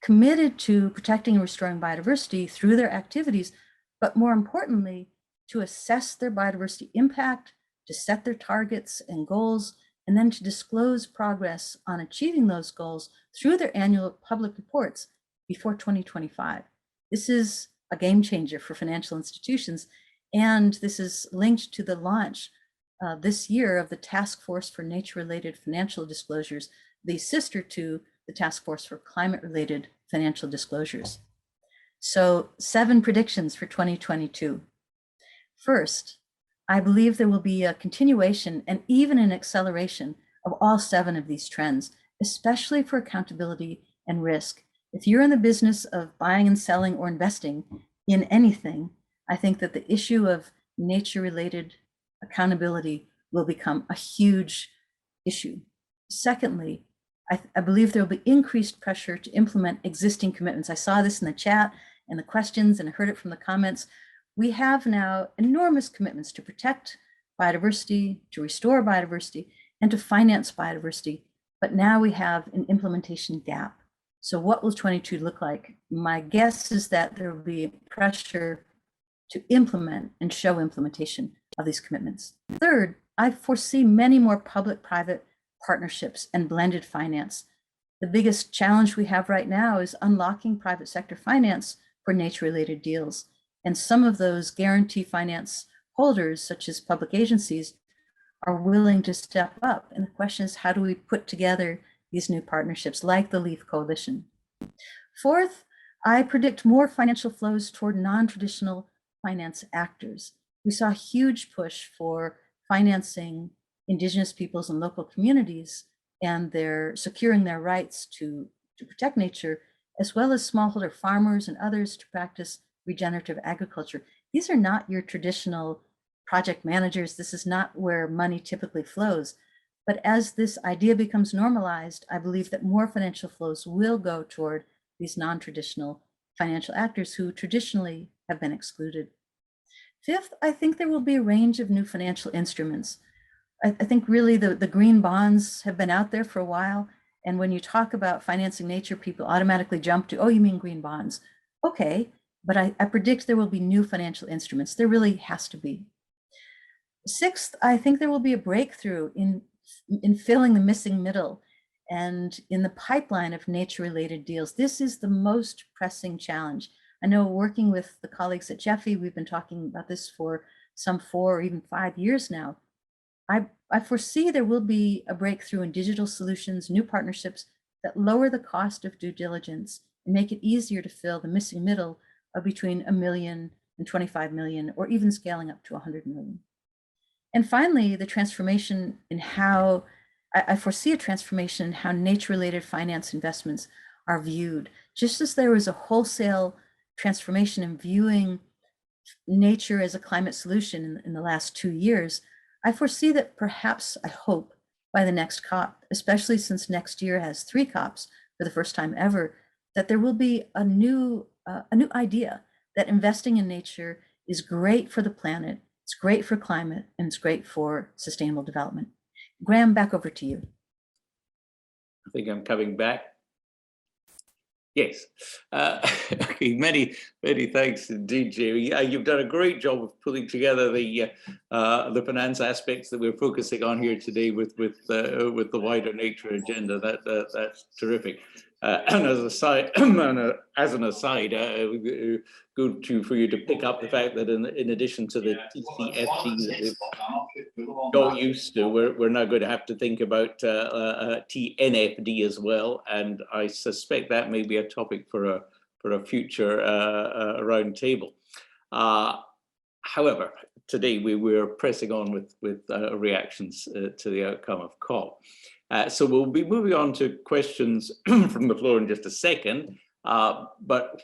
committed to protecting and restoring biodiversity through their activities, but more importantly, to assess their biodiversity impact, to set their targets and goals, and then to disclose progress on achieving those goals through their annual public reports before 2025. This is a game changer for financial institutions, and this is linked to the launch this year of the Task Force for Nature-Related Financial Disclosures, the sister to the Task Force for Climate-Related Financial Disclosures. So 7 predictions for 2022. First, I believe there will be a continuation and even an acceleration of all 7 of these trends, especially for accountability and risk. If you're in the business of buying and selling or investing in anything, I think that the issue of nature-related accountability will become a huge issue. Secondly, I believe there will be increased pressure to implement existing commitments. I saw this in the chat and the questions, and I heard it from the comments. We have now enormous commitments to protect biodiversity, to restore biodiversity, and to finance biodiversity. But now we have an implementation gap. So what will 22 look like? My guess is that there will be pressure to implement and show implementation of these commitments. Third, I foresee many more public-private partnerships and blended finance. The biggest challenge we have right now is unlocking private sector finance for nature-related deals. And some of those guarantee finance holders, such as public agencies, are willing to step up. And the question is, how do we put together these new partnerships like the LEAF Coalition? Fourth, I predict more financial flows toward non-traditional finance actors. We saw a huge push for financing Indigenous peoples and local communities, and they're securing their rights to protect nature, as well as smallholder farmers and others to practice regenerative agriculture. These are not your traditional project managers. This is not where money typically flows. But as this idea becomes normalized, I believe that more financial flows will go toward these non-traditional financial actors who traditionally have been excluded. Fifth, I think there will be a range of new financial instruments. I think really the green bonds have been out there for a while. And when you talk about financing nature, people automatically jump to, oh, you mean green bonds. Okay, but I predict there will be new financial instruments. There really has to be. Sixth, I think there will be a breakthrough in filling the missing middle and in the pipeline of nature-related deals. This is the most pressing challenge. I know working with the colleagues at Jeffy, we've been talking about this for some 4 or even 5 years now. I foresee there will be a breakthrough in digital solutions, new partnerships that lower the cost of due diligence and make it easier to fill the missing middle of between 1 million and 25 million, or even scaling up to 100 million. And finally, the transformation in how, I foresee a transformation in how nature-related finance investments are viewed. Just as there was a wholesale transformation in viewing nature as a climate solution in the last 2 years, I foresee that perhaps, I hope, by the next COP, especially since next year has 3 COPs for the first time ever, that there will be a new idea that investing in nature is great for the planet, it's great for climate, and it's great for sustainable development. Graham, back over to you. I think I'm coming back. Yes. Okay, many thanks indeed, Jamie. You've done a great job of pulling together the finance aspects that we're focusing on here today with the wider nature agenda. That's terrific. And as an aside, good for you to pick up the fact that in addition to the TCFD that we've got used to, we're now going to have to think about TNFD as well, and I suspect that may be a topic for a future round table. However, today we're pressing on with reactions to the outcome of COP. So we'll be moving on to questions from the floor in just a second, but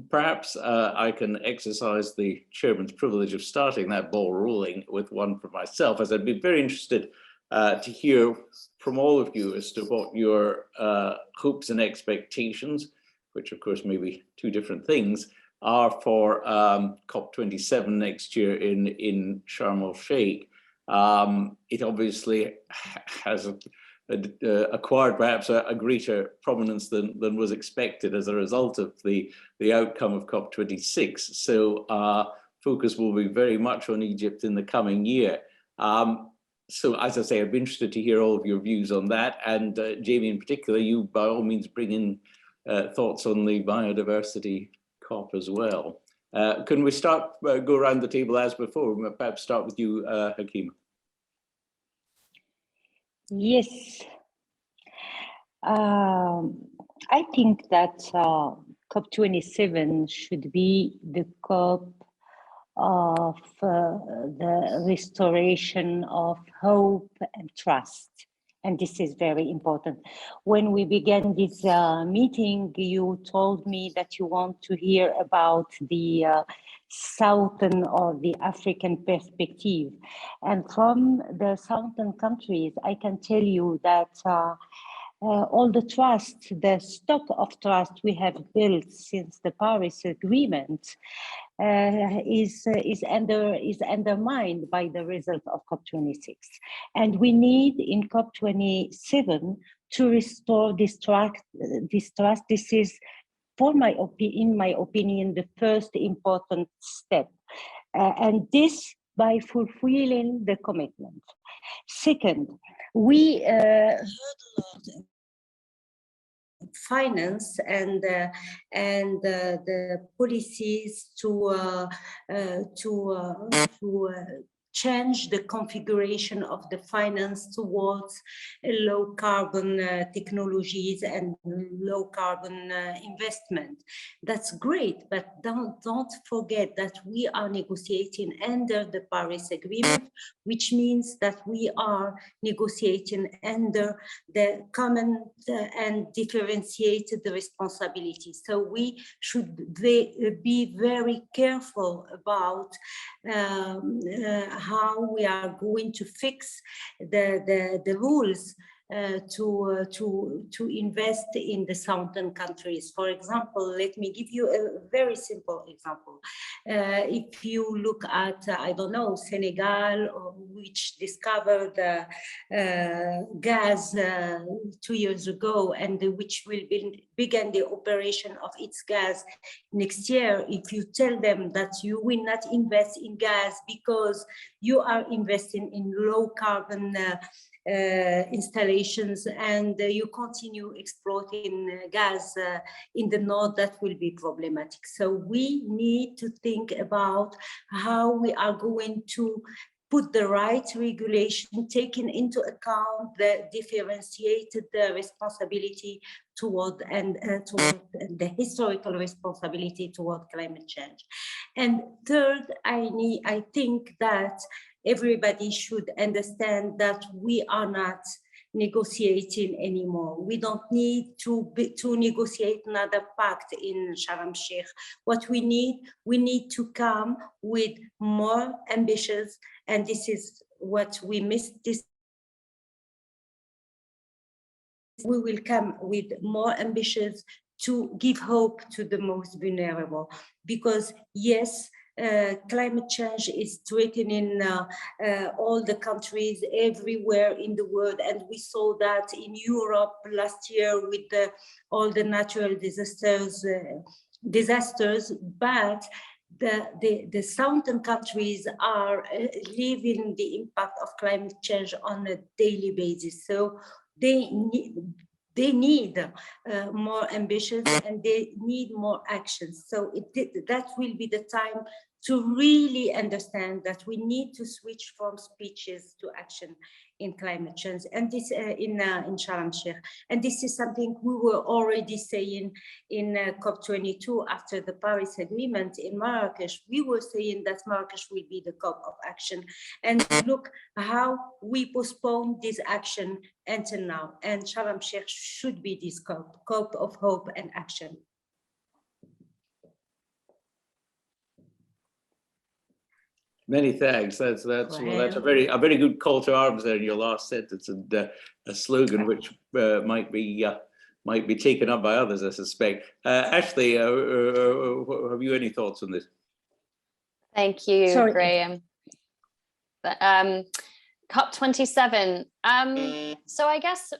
perhaps I can exercise the chairman's privilege of starting that ball rolling with one for myself, as I'd be very interested to hear from all of you as to what your hopes and expectations, which of course may be 2 different things, are for COP27 next year in Sharm El-Shaikh. It obviously has acquired perhaps a greater prominence than was expected as a result of the outcome of COP26. So focus will be very much on Egypt in the coming year. So as I say, I'd be interested to hear all of your views on that. And Jamie in particular, you by all means bring in thoughts on the biodiversity COP as well. Can we start, go around the table as before? We'll perhaps start with you, Hakima. Yes, I think that COP27 should be the COP of the restoration of hope and trust. And this is very important. When we began this meeting, you told me that you want to hear about the Southern or the African perspective. And from the Southern countries, I can tell you that all the trust, the stock of trust we have built since the Paris Agreement is undermined by the result of COP26. And we need in COP27 to restore this trust. This is, in my opinion, the first important step. And this by fulfilling the commitment. Second, we heard a lot of finance and the policies to change the configuration of the finance towards low carbon technologies and low carbon investment. That's great, but don't forget that we are negotiating under the Paris Agreement, which means that we are negotiating under the common and differentiated responsibility. So we should be very careful about how we are going to fix the rules to invest in the southern countries. For example, let me give you a very simple example. If you look at, I don't know, Senegal, which discovered gas 2 years ago, and which will begin the operation of its gas next year, if you tell them that you will not invest in gas because you are investing in low carbon installations and you continue exploiting gas in the north, that will be problematic. So we need to think about how we are going to put the right regulation, taking into account the differentiated responsibility toward the historical responsibility toward climate change. And third, I think that everybody should understand that we are not negotiating anymore. We don't need to negotiate another pact in Sharm El-Shaikh. What we need to come with more ambitious, and this is what we missed this. We will come with more ambitious to give hope to the most vulnerable, because yes, climate change is threatening all the countries everywhere in the world, and we saw that in Europe last year with all the natural disasters. But the southern countries are living the impact of climate change on a daily basis. So they need more ambitions, and they need more actions. So that will be the time to really understand that we need to switch from speeches to action in climate change, and this in Sharm El-Shaikh. And this is something we were already saying in COP22 after the Paris Agreement in Marrakesh. We were saying that Marrakesh will be the COP of action, and look how we postponed this action until now. And Sharm El-Shaikh should be this COP of hope and action. Many thanks. That's a very good call to arms there in your last sentence, and a slogan which might be taken up by others, I suspect. Ashley, have you any thoughts on this? Thank you, Graham. COP27. So I guess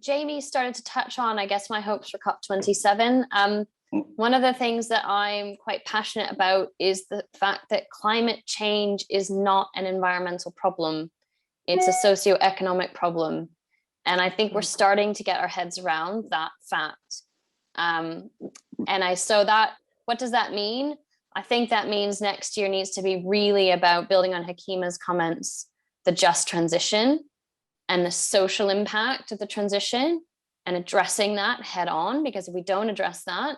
Jamie started to touch on, I guess, my hopes for COP27. One of the things that I'm quite passionate about is the fact that climate change is not an environmental problem. It's a socioeconomic problem. And I think we're starting to get our heads around that fact. What does that mean? I think that means next year needs to be really about building on Hakima's comments, the just transition and the social impact of the transition, and addressing that head on, because if we don't address that,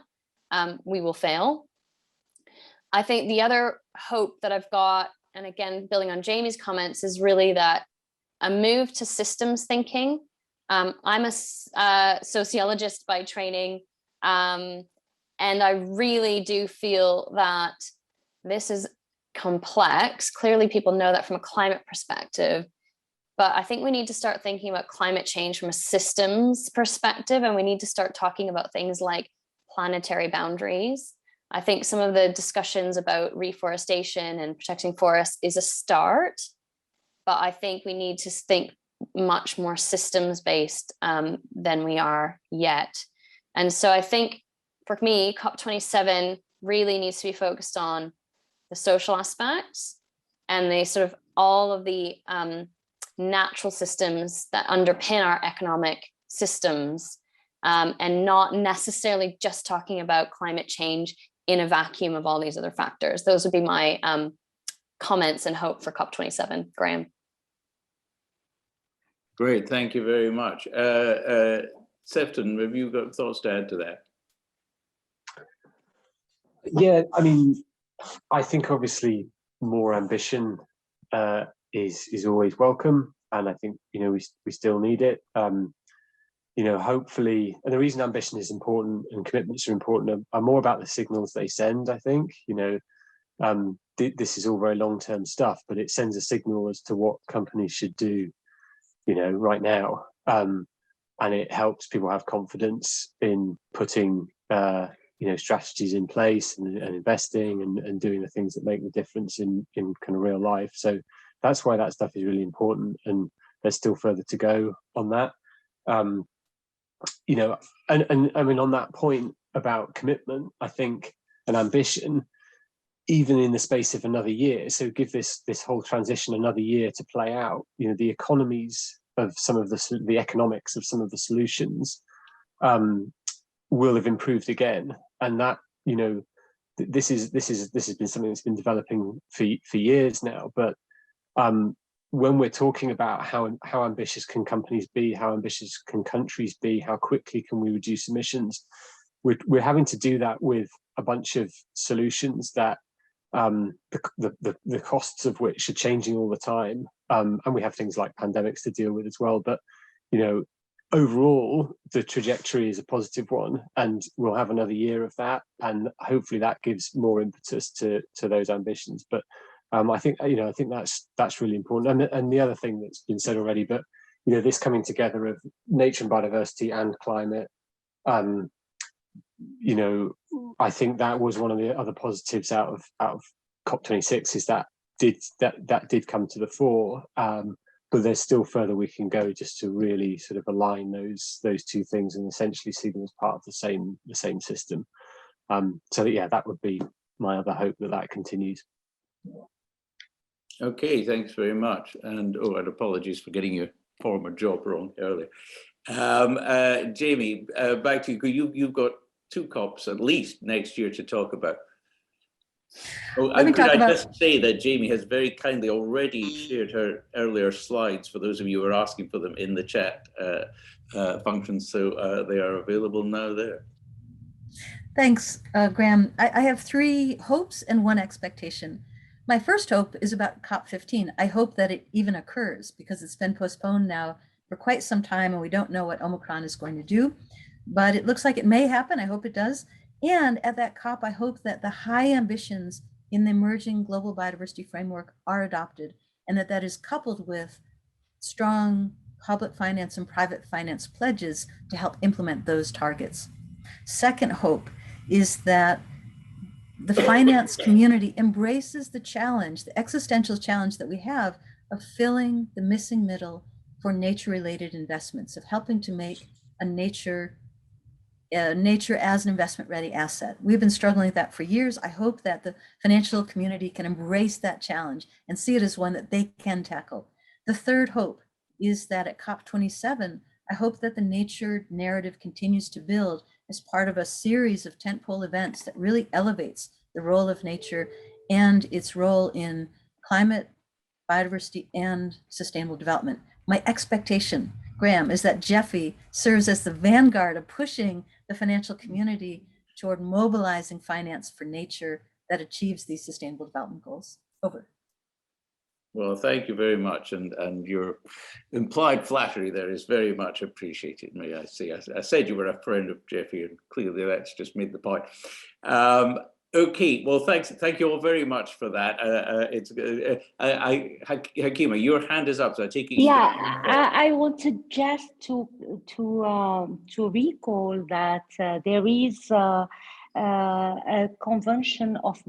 we will fail. I think the other hope that I've got, and again, building on Jamie's comments, is really that a move to systems thinking. I'm a sociologist by training, and I really do feel that this is complex. Clearly, people know that from a climate perspective, but I think we need to start thinking about climate change from a systems perspective, and we need to start talking about things like planetary boundaries. I think some of the discussions about reforestation and protecting forests is a start, but I think we need to think much more systems-based than we are yet. And so I think for me, COP27 really needs to be focused on the social aspects and the sort of all of the natural systems that underpin our economic systems, and not necessarily just talking about climate change in a vacuum of all these other factors. Those would be my comments and hope for COP27. Graham. Great, thank you very much. Sefton, have you got thoughts to add to that? Yeah, I mean, I think obviously more ambition is always welcome, and I think we still need it. Hopefully, and the reason ambition is important and commitments are important are more about the signals they send. I think this is all very long-term stuff, but it sends a signal as to what companies should do right now, and it helps people have confidence in putting strategies in place and investing and doing the things that make the difference in kind of real life. So that's why that stuff is really important, and there's still further to go on that. And I mean, on that point about commitment, I think an ambition, even in the space of another year, so give this whole transition another year to play out, the economies of some of the economics of some of the solutions will have improved again. And that, this has been something that's been developing for years now. But when we're talking about how ambitious can companies be, how ambitious can countries be, how quickly can we reduce emissions, we're having to do that with a bunch of solutions that the costs of which are changing all the time, and we have things like pandemics to deal with as well. But overall, the trajectory is a positive one, and we'll have another year of that, and hopefully that gives more impetus to those ambitions. But I think that's really important. And the other thing that's been said already, but this coming together of nature and biodiversity and climate, I think that was one of the other positives out of COP26, is that did come to the fore. But there's still further we can go just to really sort of align those two things and essentially see them as part of the same system. So yeah, that would be my other hope, that continues. Okay, thanks very much. And apologies for getting your former job wrong earlier. Jamie, back to you. You've got 2 COPs at least next year to talk about. Could I just say that Jamie has very kindly already shared her earlier slides for those of you who are asking for them in the chat function, so they are available now there. Thanks, Graham. I have 3 hopes and 1 expectation. My first hope is about COP15. I hope that it even occurs, because it's been postponed now for quite some time and we don't know what Omicron is going to do, but it looks like it may happen. I hope it does. And at that COP, I hope that the high ambitions in the emerging global biodiversity framework are adopted, and that is coupled with strong public finance and private finance pledges to help implement those targets. Second hope is that the finance community embraces the challenge, the existential challenge that we have of filling the missing middle for nature-related investments, of helping to make a nature as an investment-ready asset. We've been struggling with that for years. I hope that the financial community can embrace that challenge and see it as one that they can tackle. The third hope is that at COP27, I hope that the nature narrative continues to build as part of a series of tentpole events that really elevates the role of nature and its role in climate, biodiversity, and sustainable development. My expectation, Graham, is that Jeffy serves as the vanguard of pushing the financial community toward mobilizing finance for nature that achieves these sustainable development goals. Over. Well, thank you very much, and your implied flattery there is very much appreciated, may I say. I said you were a friend of Jeffy, and clearly that's just made the point. Okay, well, thank you all very much for that. Hakima, your hand is up, so I take it. Yeah, I wanted just to recall that there is a convention of.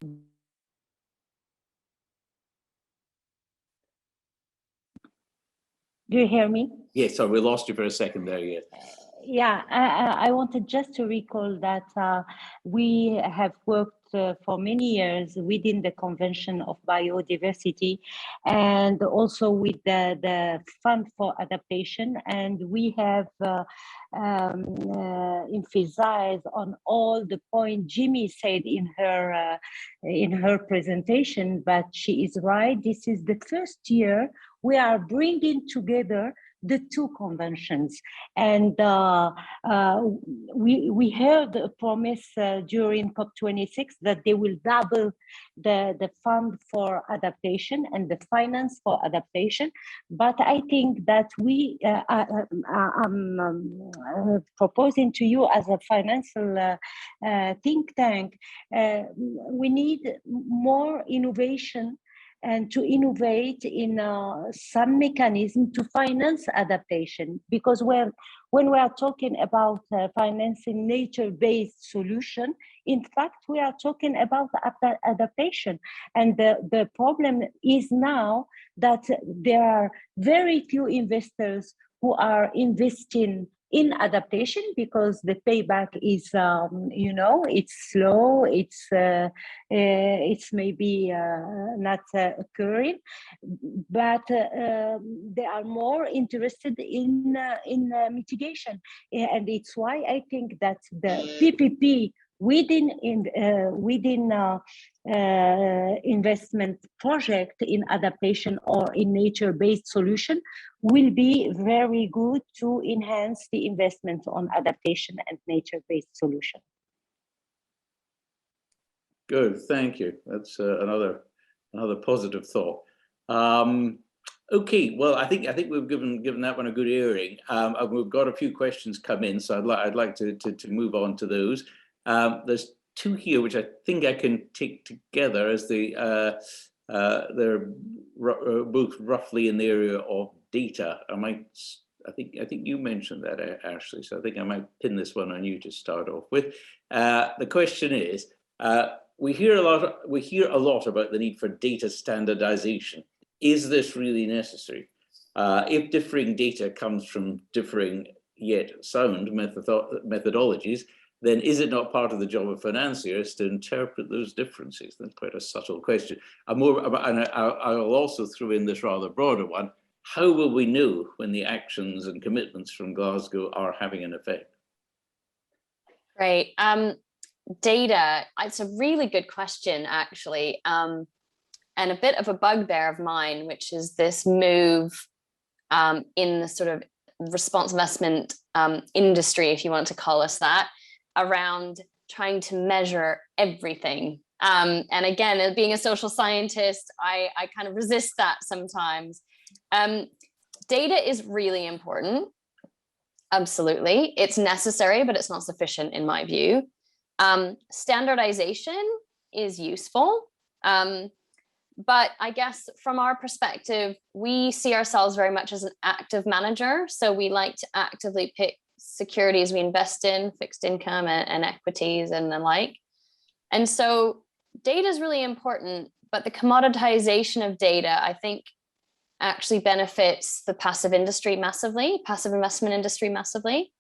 Do you hear me? Yes, sorry, we lost you for a second there, yes. Yeah, I wanted just to recall that we have worked for many years within the Convention of Biodiversity and also with the Fund for Adaptation, and we have emphasized on all the points Jimmy said in her presentation, but she is right. This is the first year we are bringing together the 2 conventions, and we heard a promise during COP26 that they will double the fund for adaptation and the finance for adaptation. But I think that I'm proposing to you as a financial think tank, we need more innovation and to innovate in some mechanism to finance adaptation. Because when we are talking about financing nature-based solution, in fact, we are talking about adaptation. And the problem is now that there are very few investors who are investing in adaptation because the payback is, it's slow, it's maybe not occurring, but they are more interested in mitigation, and it's why I think that the PPP within investment project in adaptation or in nature-based solution will be very good to enhance the investments on adaptation and nature-based solution. Good, thank you. That's another positive thought. Okay, well, I think we've given that one a good airing. And we've got a few questions come in, so I'd like to move on to those. There's two here which I think I can take together as they're both roughly in the area of data. I think you mentioned that, Ashley, so I think I might pin this one on you to start off with. The question is, we hear a lot about the need for data standardization. Is this really necessary? If differing data comes from differing yet sound methodologies, then is it not part of the job of financiers to interpret those differences? That's quite a subtle question. I'll also throw in this rather broader one. How will we know when the actions and commitments from Glasgow are having an effect? Great. Data, it's a really good question, actually. And a bit of a bugbear of mine, which is this move in the sort of response investment industry, if you want to call us that, around trying to measure everything. And again, being a social scientist, I kind of resist that sometimes. Data is really important. Absolutely. It's necessary, but it's not sufficient in my view. Standardization is useful. But I guess from our perspective, we see ourselves very much as an active manager. So we like to actively pick securities we invest in, fixed income and equities and the like. And so data is really important, but the commoditization of data, I think, actually benefits the passive industry massively, passive investment industry massively.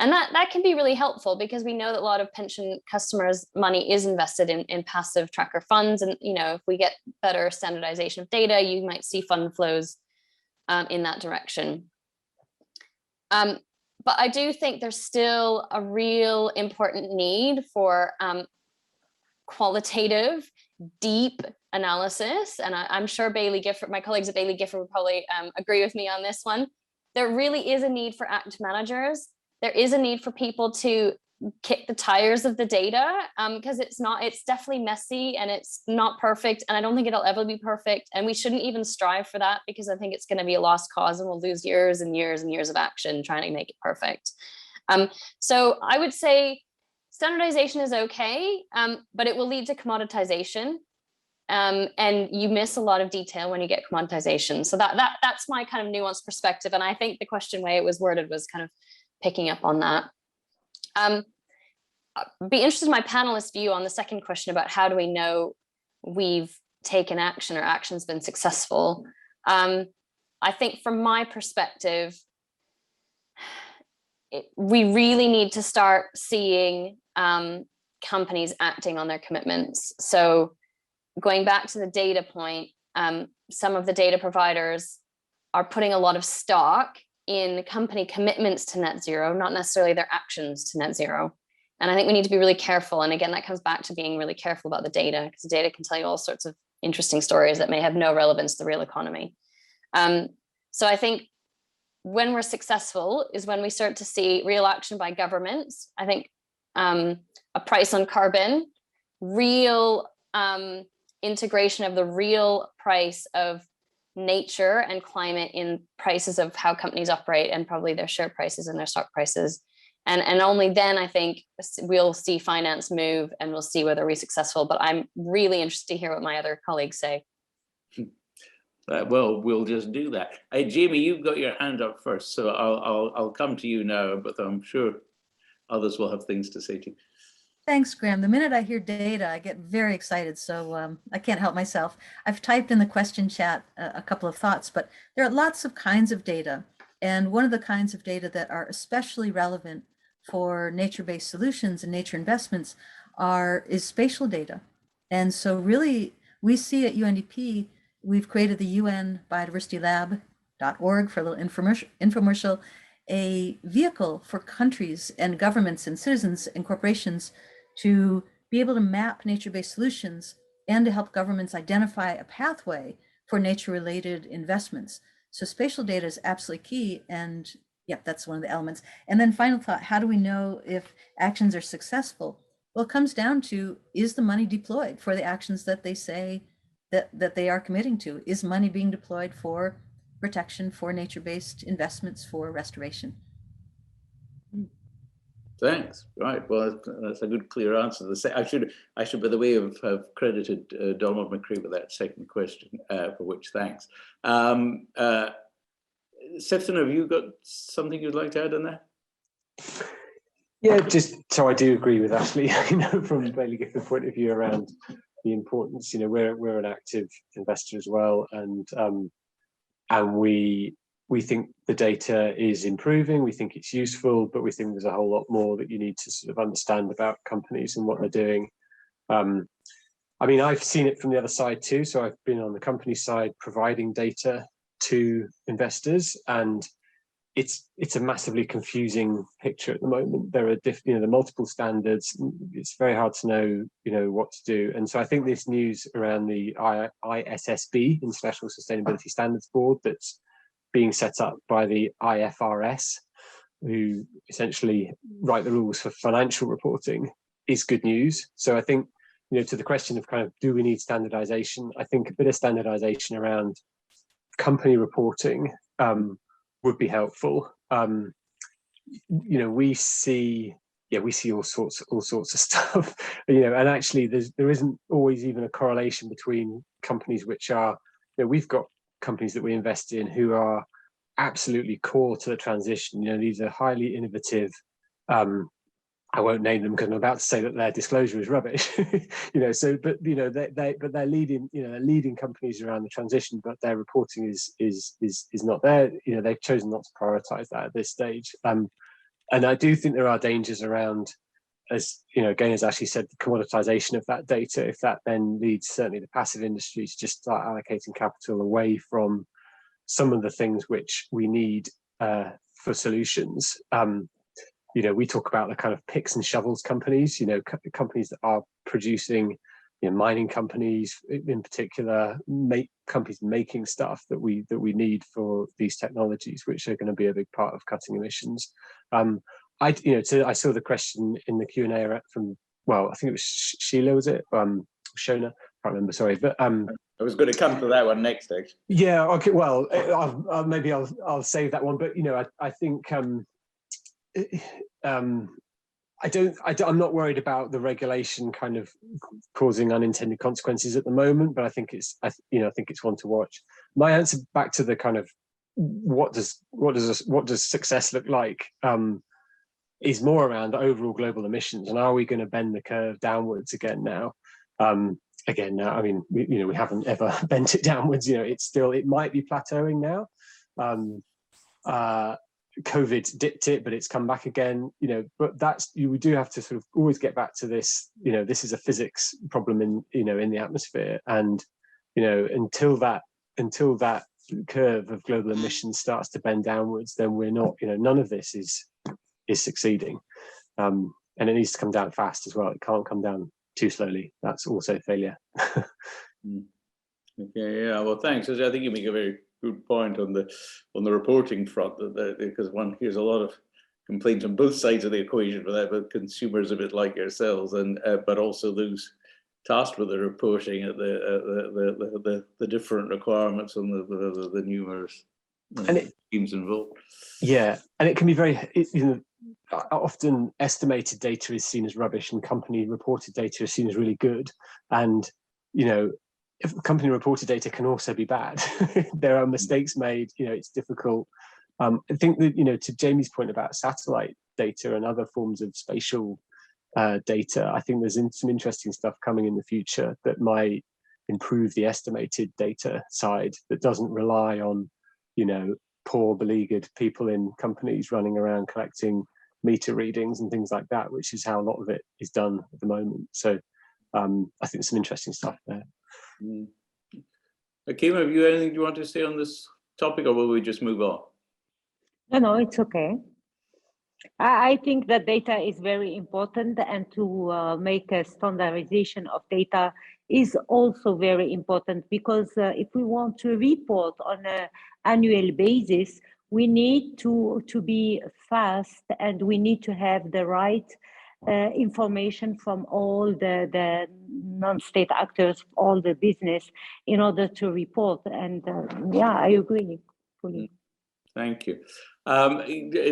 And that can be really helpful because we know that a lot of pension customers' money is invested in passive tracker funds. And, you know, if we get better standardization of data, you might see fund flows in that direction. But I do think there's still a real important need for qualitative, deep analysis. And I'm sure Baillie Gifford, my colleagues at Baillie Gifford would probably agree with me on this one. There really is a need for active managers. There is a need for people to kick the tires of the data because it's definitely messy and it's not perfect. And I don't think it'll ever be perfect. And we shouldn't even strive for that because I think it's going to be a lost cause and we'll lose years and years and years of action trying to make it perfect. So I would say standardization is okay, but it will lead to commoditization. And you miss a lot of detail when you get commoditization. So that's my kind of nuanced perspective. And I think the question way it was worded was kind of picking up on that. Be interested in my panelist view on the second question about how do we know we've taken action or action's been successful. I think from my perspective, we really need to start seeing companies acting on their commitments. So going back to the data point, some of the data providers are putting a lot of stock in company commitments to net zero, not necessarily their actions to net zero. And I think we need to be really careful. And again, that comes back to being really careful about the data because the data can tell you all sorts of interesting stories that may have no relevance to the real economy. So I think when we're successful is when we start to see real action by governments. I think a price on carbon, real integration of the real price of nature and climate in prices of how companies operate and probably their share prices and their stock prices. And only then I think we'll see finance move and we'll see whether we're successful. But I'm really interested to hear what my other colleagues say. Well, we'll just do that. Hey, Jamie, you've got your hand up first, so I'll come to you now, but I'm sure others will have things to say too. Thanks, Graham. The minute I hear data, I get very excited, so I can't help myself. I've typed in the question chat a couple of thoughts, but there are lots of kinds of data. And one of the kinds of data that are especially relevant for nature-based solutions and nature investments is spatial data. And so really, we see at UNDP, we've created the UN Biodiversity Lab.org for a little infomercial, a vehicle for countries and governments and citizens and corporations to be able to map nature-based solutions and to help governments identify a pathway for nature-related investments. So spatial data is absolutely key, and yep, that's one of the elements. And then final thought, how do we know if actions are successful? Well, it comes down to, is the money deployed for the actions that they say that they are committing to? Is money being deployed for protection for nature-based investments for restoration. Thanks. Right. Well, that's a good, clear answer. I should, by the way, have credited Donald McCree with that second question, for which thanks. Sefton, have you got something you'd like to add on that? Yeah, just so I do agree with Ashley, from Baillie Gifford's point of view around the importance. We're an active investor as well, and we think the data is improving. We think it's useful, but we think there's a whole lot more that you need to sort of understand about companies and what they're doing. I mean, I've seen it from the other side too. So I've been on the company side providing data to investors, and it's a massively confusing picture at the moment. There are the multiple standards. It's very hard to know what to do. And so I think this news around the ISSB, International Sustainability Standards Board, that's being set up by the IFRS, who essentially write the rules for financial reporting, is good news. So I think, to the question of kind of, do we need standardization? I think a bit of standardization around company reporting would be helpful. We see all sorts of stuff, and actually there isn't always even a correlation between companies which are, we've got companies that we invest in who are absolutely core to the transition. These are highly innovative. I won't name them because I'm about to say that their disclosure is rubbish. But they're leading companies around the transition, but their reporting is not there. They've chosen not to prioritize that at this stage. And I do think there are dangers around, as again, as Ashley said, the commoditization of that data. If that then leads certainly the passive industry to just start allocating capital away from some of the things which we need for solutions. We talk about the kind of picks and shovels companies, companies that are producing, mining companies in particular, companies making stuff that we need for these technologies, which are going to be a big part of cutting emissions. I saw the question in the Q&A from, I think it was Sheila, was it? Shona, I can't remember, sorry. But I was going to come to that one next, actually. Yeah, okay, well, maybe I'll save that one. But, I think, I'm not worried about the regulation kind of causing unintended consequences at the moment, but I think it's one to watch. My answer back to the kind of what does success look like is more around overall global emissions, and are we going to bend the curve downwards again now? I mean, we haven't ever bent it downwards. It might be plateauing now. COVID dipped it, but it's come back again. But we do have to sort of always get back to this. This is a physics problem in the atmosphere, and until that curve of global emissions starts to bend downwards, then we're not. None of this is succeeding, and it needs to come down fast as well. It can't come down too slowly. That's also failure. Okay, yeah. Well, thanks. I think you make a very good point on the reporting front, because one hears a lot of complaints on both sides of the equation for that, but consumers a bit like yourselves, and but also those tasked with the reporting at the different requirements and the numerous teams involved. Yeah, and it can be very. Often estimated data is seen as rubbish, and company reported data is seen as really good, and if company reported data can also be bad. There are mistakes made. It's difficult. I think that to Jamie's point about satellite data and other forms of spatial data, I think there's some interesting stuff coming in the future that might improve the estimated data side, that doesn't rely on poor beleaguered people in companies running around collecting meter readings and things like that, which is how a lot of it is done at the moment. So I think there's some interesting stuff there. Hakima, have you anything you want to say on this topic, or will we just move on? No, it's okay. I think that data is very important, and to make a standardization of data is also very important, because if we want to report on an annual basis, we need to be fast, and we need to have the right information from all the non-state actors, all the business, in order to report. And yeah, I agree. fully. Thank you.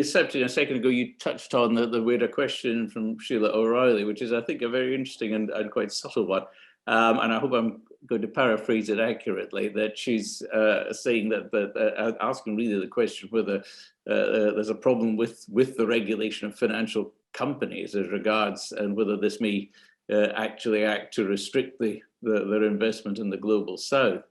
Sefton, a second ago, you touched on we had a question from Sheila O'Reilly, which is, I think, a very interesting and quite subtle one. And I hope I'm going to paraphrase it accurately, that she's saying that, asking really the question whether there's a problem with the regulation of financial companies as regards, and whether this may actually act to restrict their investment in the global south.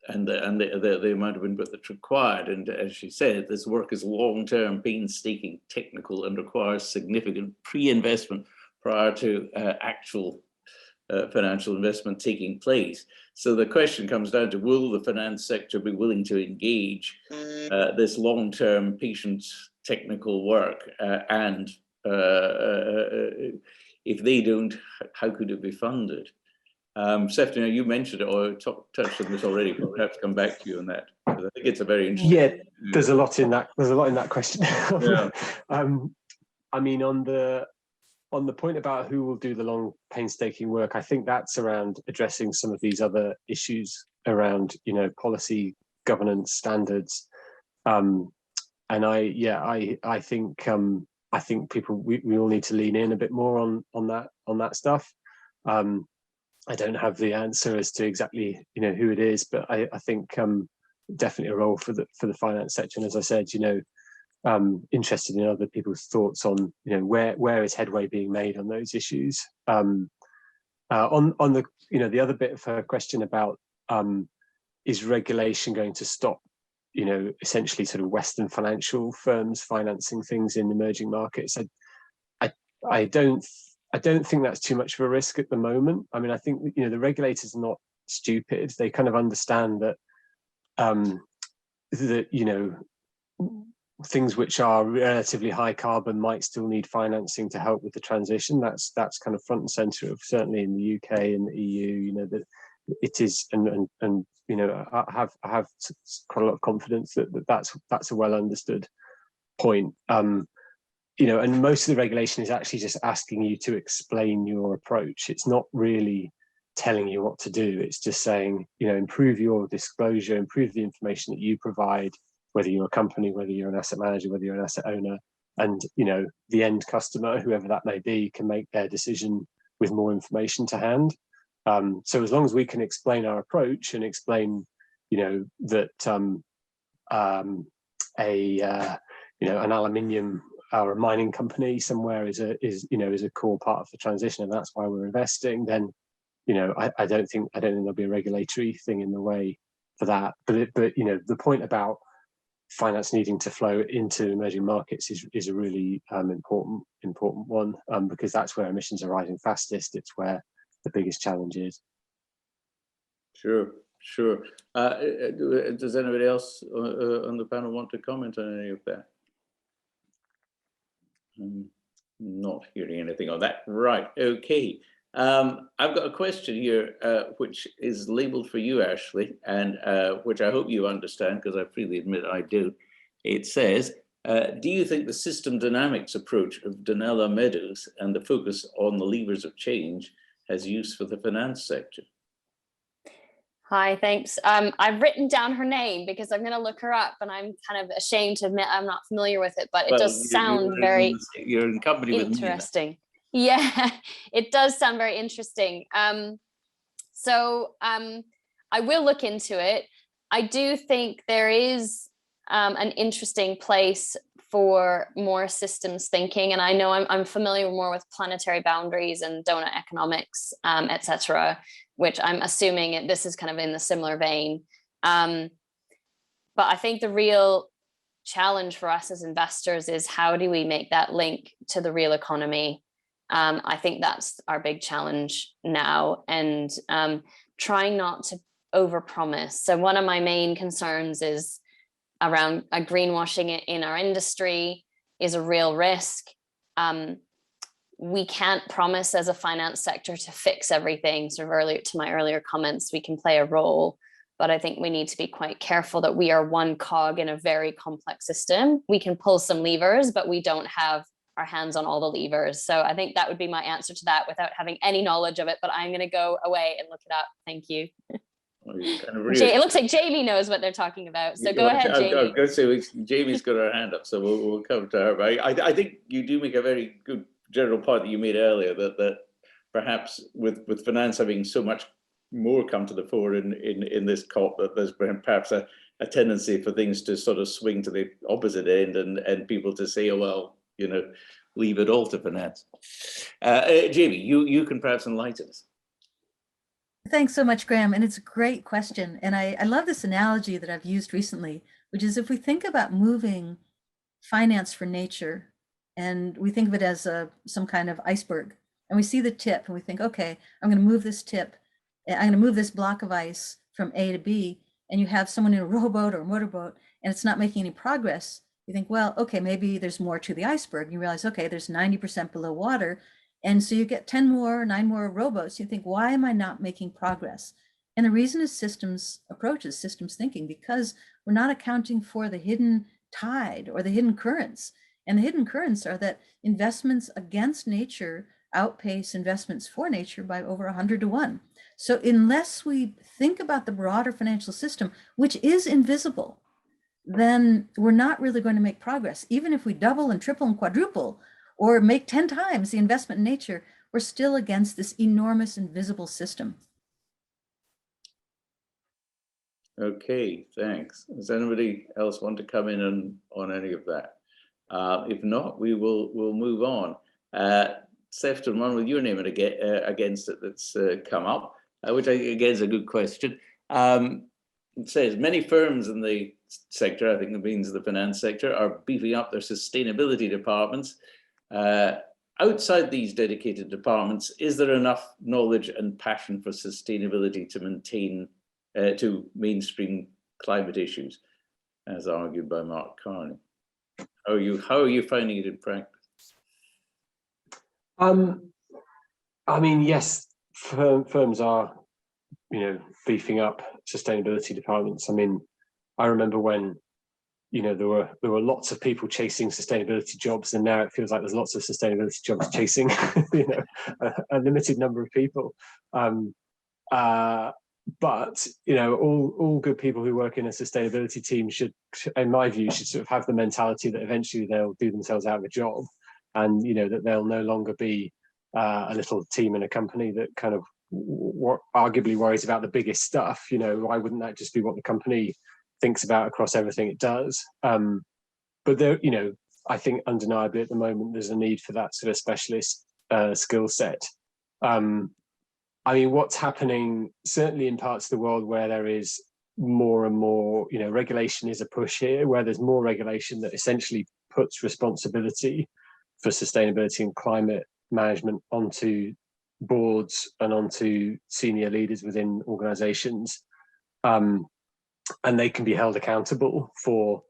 And the amount of input that's required. And as she said, this work is long-term, painstaking, technical, and requires significant pre-investment prior to actual financial investment taking place. So the question comes down to, will the finance sector be willing to engage this long-term, patient, technical work? And if they don't, how could it be funded? Sefton, you mentioned it or touched on this already, but perhaps come back to you on that. I think it's a very interesting. Yeah, there's a lot in that. There's a lot in that question. Yeah. I mean, on the point about who will do the long, painstaking work, I think that's around addressing some of these other issues around, policy, governance, standards, and I think people we all need to lean in a bit more on that stuff. I don't have the answer as to exactly who it is, but I think definitely a role for the finance sector. And as I said, interested in other people's thoughts on where is headway being made on those issues. On the the other bit of her question about is regulation going to stop essentially sort of Western financial firms financing things in emerging markets? I don't think that's too much of a risk at the moment. I mean, I think the regulators are not stupid. They kind of understand that things which are relatively high carbon might still need financing to help with the transition. That's kind of front and center of, certainly in the UK and the EU. That it is, and I have quite a lot of confidence that that's a well understood point. And most of the regulation is actually just asking you to explain your approach. It's not really telling you what to do. It's just saying, improve your disclosure, improve the information that you provide, whether you're a company, whether you're an asset manager, whether you're an asset owner, and the end customer, whoever that may be, can make their decision with more information to hand. So as long as we can explain our approach and explain, that an aluminium or a mining company somewhere is a core part of the transition, and that's why we're investing, then I don't think there'll be a regulatory thing in the way for that. But the point about finance needing to flow into emerging markets is a really important one, because that's where emissions are rising fastest. It's where the biggest challenge is. Sure. Does anybody else on the panel want to comment on any of that? I'm not hearing anything on that. Right, okay. I've got a question here, which is labeled for you, Ashley, and which I hope you understand, because I freely admit I do. It says, do you think the system dynamics approach of Donella Meadows and the focus on the levers of change has use for the finance sector? Hi, thanks. I've written down her name because I'm going to look her up, and I'm kind of ashamed to admit I'm not familiar with it, but it does sound very interesting. Yeah, it does sound very interesting. So I will look into it. I do think there is an interesting place for more systems thinking, and I know I'm familiar more with planetary boundaries and donut economics, etc., which I'm assuming this is kind of in the similar vein. But I think the real challenge for us as investors is, how do we make that link to the real economy? I think that's our big challenge now, and trying not to overpromise. So one of my main concerns is around greenwashing in our industry is a real risk. We can't promise as a finance sector to fix everything. Sort of earlier to my earlier comments, we can play a role, but I think we need to be quite careful that we are one cog in a very complex system. We can pull some levers, but we don't have our hands on all the levers. So I think that would be my answer to that, without having any knowledge of it, but I'm going to go away and look it up. Thank you. It looks like Jamie knows what they're talking about. So go ahead, Jamie. I was going to say, Jamie's got her hand up, so we'll come to her. But I think you do make a very good general point that you made earlier, that perhaps with finance having so much more come to the fore in this COP, that there's perhaps a tendency for things to sort of swing to the opposite end, and people to say, oh, well, you know, leave it all to finance. Jamie, you can perhaps enlighten us. Thanks so much, Graham. And it's a great question. And I love this analogy that I've used recently, which is if we think about moving finance for nature, and we think of it as some kind of iceberg, and we see the tip and we think, okay, I'm going to move this tip, I'm going to move this block of ice from A to B, and you have someone in a rowboat or a motorboat and it's not making any progress. You think, well, okay, maybe there's more to the iceberg. You realize, okay, there's 90% below water. And so you get 9 more rowboats. You think, why am I not making progress? And the reason is systems approaches, systems thinking, because we're not accounting for the hidden tide or the hidden currents. And the hidden currents are that investments against nature outpace investments for nature by over 100 to 1. So unless we think about the broader financial system, which is invisible, then we're not really going to make progress. Even if we double and triple and quadruple, or make 10 times the investment in nature, we're still against this enormous invisible system. Okay, thanks. Does anybody else want to come in on any of that? If not, we'll move on. Sefton, one with your name against it that's come up, which again is a good question. It says many firms in the sector, I think it means the finance sector, are beefing up their sustainability departments. Outside these dedicated departments, is there enough knowledge and passion for sustainability to mainstream climate issues, as argued by Mark Carney? How are you finding it in practice? I mean, yes, firms are, beefing up sustainability departments. I mean, I remember when, there were lots of people chasing sustainability jobs, and now it feels like there's lots of sustainability jobs chasing, a limited number of people. But all good people who work in a sustainability team should, in my view, should sort of have the mentality that eventually they'll do themselves out of a job, and that they'll no longer be a little team in a company that kind of arguably worries about the biggest stuff. Why wouldn't that just be what the company thinks about across everything it does? But there, I think undeniably at the moment there's a need for that sort of specialist skill set. I mean, what's happening certainly in parts of the world where there is more and more, regulation is a push here, where there's more regulation that essentially puts responsibility for sustainability and climate management onto boards and onto senior leaders within organizations. And they can be held accountable for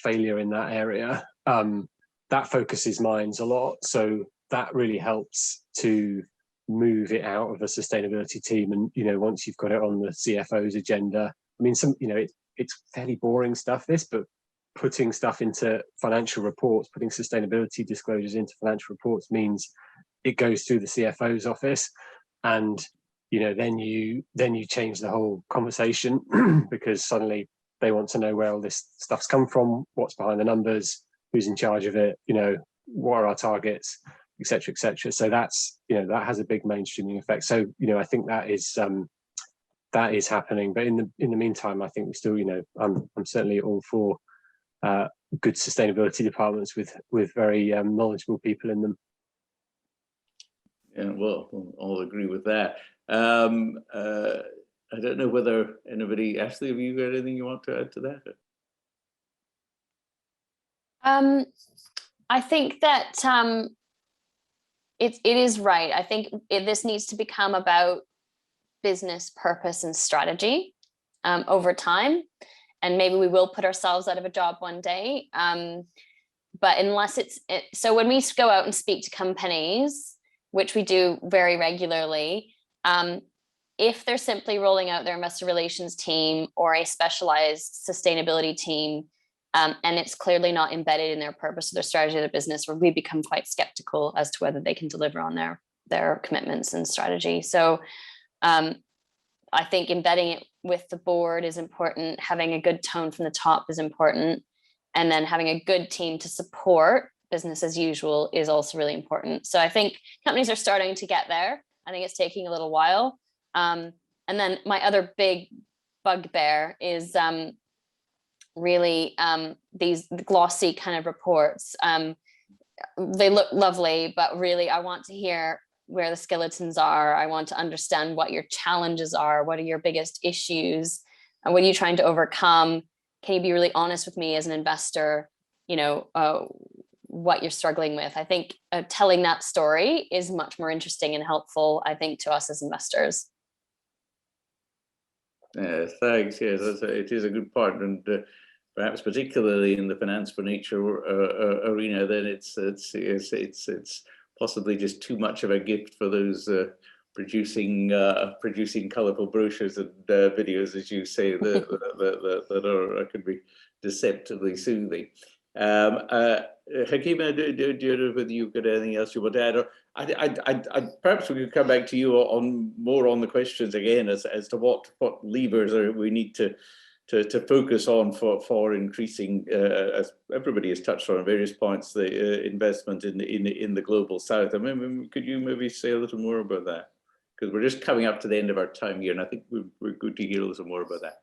failure in that area. That focuses minds a lot. So that really helps to move it out of a sustainability team. And, once you've got it on the CFO's agenda, I mean, it's fairly boring stuff, but putting stuff into financial reports, putting sustainability disclosures into financial reports means it goes through the CFO's office, and then you change the whole conversation because suddenly they want to know where all this stuff's come from, what's behind the numbers, who's in charge of it, what are our targets, etc., etc. So that's that has a big mainstreaming effect. So I think that is happening. But in the meantime, I think we still I'm certainly all for good sustainability departments with very knowledgeable people in them. Yeah, well, I'll agree with that. I don't know whether anybody, Ashley, have you got anything you want to add to that? I think that it is right. I think this needs to become about business purpose and strategy over time, and maybe we will put ourselves out of a job one day. But unless so when we go out and speak to companies, which we do very regularly, if they're simply rolling out their investor relations team or a specialized sustainability team, and it's clearly not embedded in their purpose or their strategy of their business, where we become quite skeptical as to whether they can deliver on their commitments and strategy. So I think embedding it with the board is important. Having a good tone from the top is important. And then having a good team to support business as usual is also really important. So I think companies are starting to get there. I think it's taking a little while. And then my other big bugbear is really these glossy kind of reports. They look lovely, but really I want to hear where the skeletons are. I want to understand what your challenges are. What are your biggest issues? And what are you trying to overcome? Can you be really honest with me as an investor, you know, what you're struggling with? I think telling that story is much more interesting and helpful, I think, to us as investors. Thanks. Yes, it is a good part, and perhaps particularly in the finance for nature arena, then it's possibly just too much of a gift for those producing colourful brochures and videos, as you say, that could be deceptively soothing. Hakima, do you know whether you've got anything else you want to add? Or perhaps we could come back to you on the questions again as to what levers we need to focus on for increasing, as everybody has touched on at various points, the investment in the global south. I mean, could you maybe say a little more about that? Because we're just coming up to the end of our time here, and I think we're good to hear a little more about that.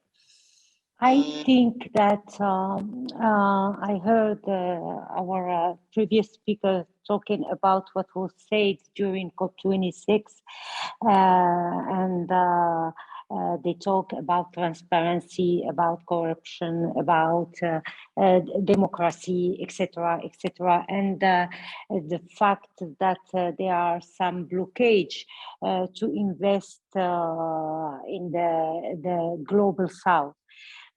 I think that I heard our previous speaker talking about what was said during COP26, and they talk about transparency, about corruption, about democracy, etc., etc., and the fact that there are some blockage to invest in the global south.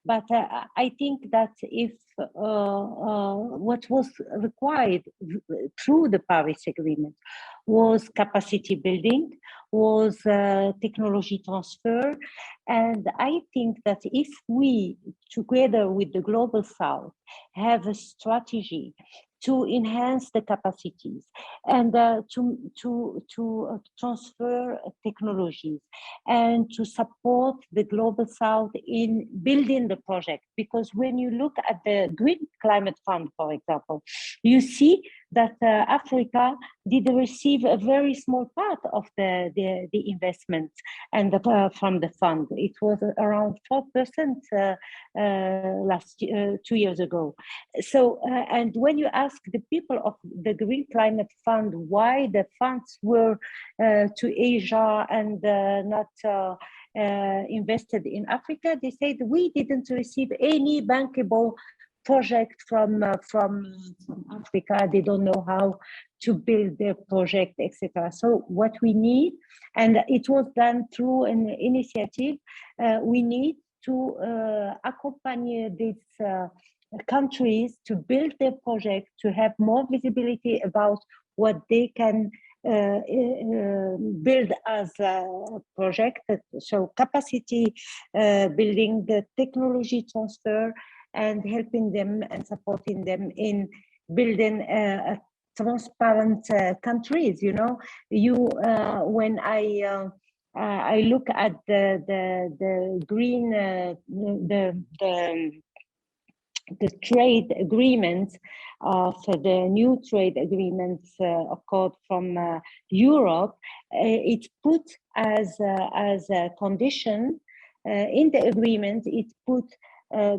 But I think that if what was required through the Paris Agreement was capacity building, was technology transfer, and I think that if we, together with the Global South, have a strategy to enhance the capacities and to transfer technologies and to support the Global South in building the project. Because when you look at the Green Climate Fund, for example, you see that Africa did receive a very small part of the investment and from the fund. It was around 4% last 2 years ago. So, and when you ask the people of the Green Climate Fund why the funds were to Asia and not invested in Africa, they said we didn't receive any bankable project from Africa. They don't know how to build their project, etc. So what we need, and it was done through an initiative, we need to accompany these countries to build their project, to have more visibility about what they can build as a project. So capacity building, the technology transfer, and helping them and supporting them in building a transparent countries. You know, when I look at the green the trade agreements for the new trade agreements accord from Europe, it put as a condition in the agreement, it put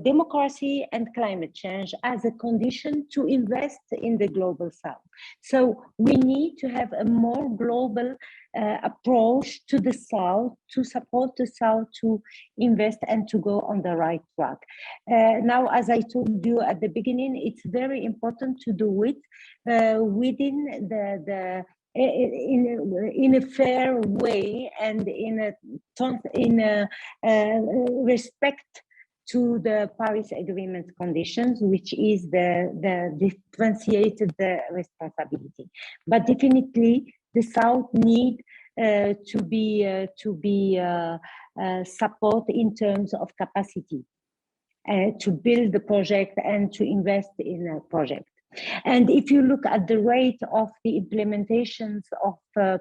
democracy and climate change as a condition to invest in the global south. So we need to have a more global approach to the south, to support the south to invest and to go on the right track. Now, as I told you at the beginning, it's very important to do it within in a fair way and in a respect to the Paris Agreement conditions, which is the differentiated responsibility. But definitely, the South need to be support in terms of capacity to build the project and to invest in a project. And if you look at the rate of the implementations of